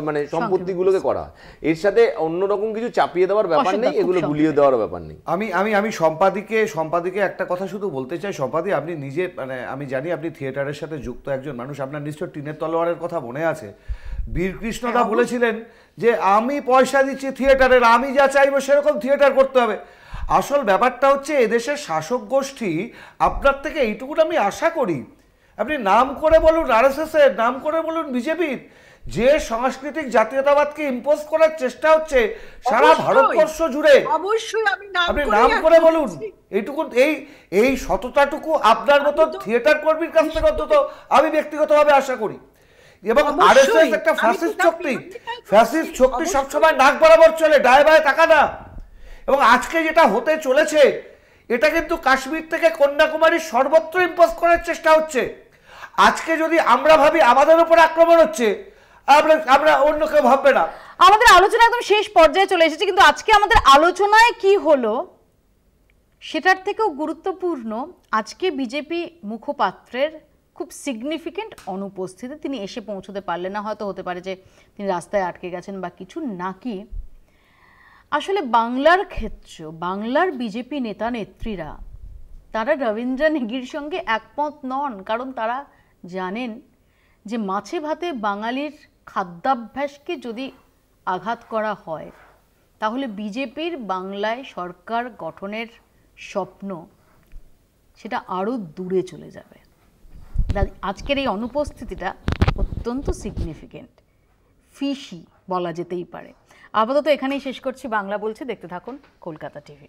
মানে সম্পত্তিগুলোকে করা হয়। এর সাথে অন্যরকম কিছু চাপিয়ে দেওয়ার ব্যাপার নেই, এগুলো গুলিয়ে দেওয়ার ব্যাপার নেই। আমি সম্পাদিকে একটা কথা শুধু বলতে চাই। সম্পাদি, আপনি নিজে মানে আমি জানি আপনি থিয়েটারের সাথে যুক্ত একজন মানুষ, আপনার নিশ্চয় টিনের তলোয়ারের কথা মনে আছে। বীরকৃষ্ণদা বলেছিলেন যে আমি পয়সা দিচ্ছি থিয়েটারের, আমি যা চাইবো সেরকম থিয়েটার করতে হবে। আসল ব্যাপারটা হচ্ছে এদেশের শাসক গোষ্ঠী আপনার থেকে এইটুকুন আমি আশা করি, আপনি নাম করে বলুন আরএসএস এর, নাম করে বলুন বিজেপির, যে সাংস্কৃতিক জাতীয়তাবাদকে ইম্পোজ করার চেষ্টা হচ্ছে সারা ভারতবর্ষ জুড়ে, অবশ্যই আপনি নাম করে বলুন। এইটুকু এই সততাটুকু আপনার মতো থিয়েটার কর্মীর কাছ থেকে অন্তত আমি ব্যক্তিগতভাবে আশা করি। এবং আরএসএস একটা ফ্যাসিস্ট শক্তি, ফ্যাসিস্ট শক্তি সবসময় নাক বরাবর চলে, ডায়ে বায়ে তাকা না। এবং আজকে যেটা হতে চলেছে, এটা কিন্তু কাশ্মীর থেকে কন্যাকুমারী সর্বত্র ইম্পোজ করার চেষ্টা হচ্ছে। আজকে যদি আমরা ভাবি আমাদের উপর আক্রমণ হচ্ছে, আমরা অন্য কেউ ভাববে না। আমাদের আলোচনা একদম শেষ পর্যায়ে চলে এসেছে, কিন্তু আজকে আমাদের আলোচনায় কি হলো সেটার থেকেও গুরুত্বপূর্ণ আজকে বিজেপি মুখপাত্রের খুব সিগনিফিকেন্ট অনুপস্থিতি। তিনি এসে পৌঁছতে পারলেন না, হয়তো হতে পারে যে তিনি রাস্তায় আটকে গেছেন বা কিছু, নাকি আসলে বাংলার ক্ষেত্রে বাংলার বিজেপি নেতা নেত্রীরা তারা রবীন্দ্র নেগির সঙ্গে একমত নন, কারণ তারা জানেন যে মাছে ভাতে বাঙালির খাদ্যাভ্যাসকে যদি আঘাত করা হয় তাহলে বিজেপির বাংলায় সরকার গঠনের স্বপ্ন সেটা আরও দূরে চলে যাবে। আজকের এই অনুপস্থিতিটা অত্যন্ত সিগনিফিকেন্ট, ফিশি বলা যেতেই পারে। আপাতত এখানেই শেষ করছি। বাংলা বলছে, দেখতে থাকুন কলকাতা টিভি।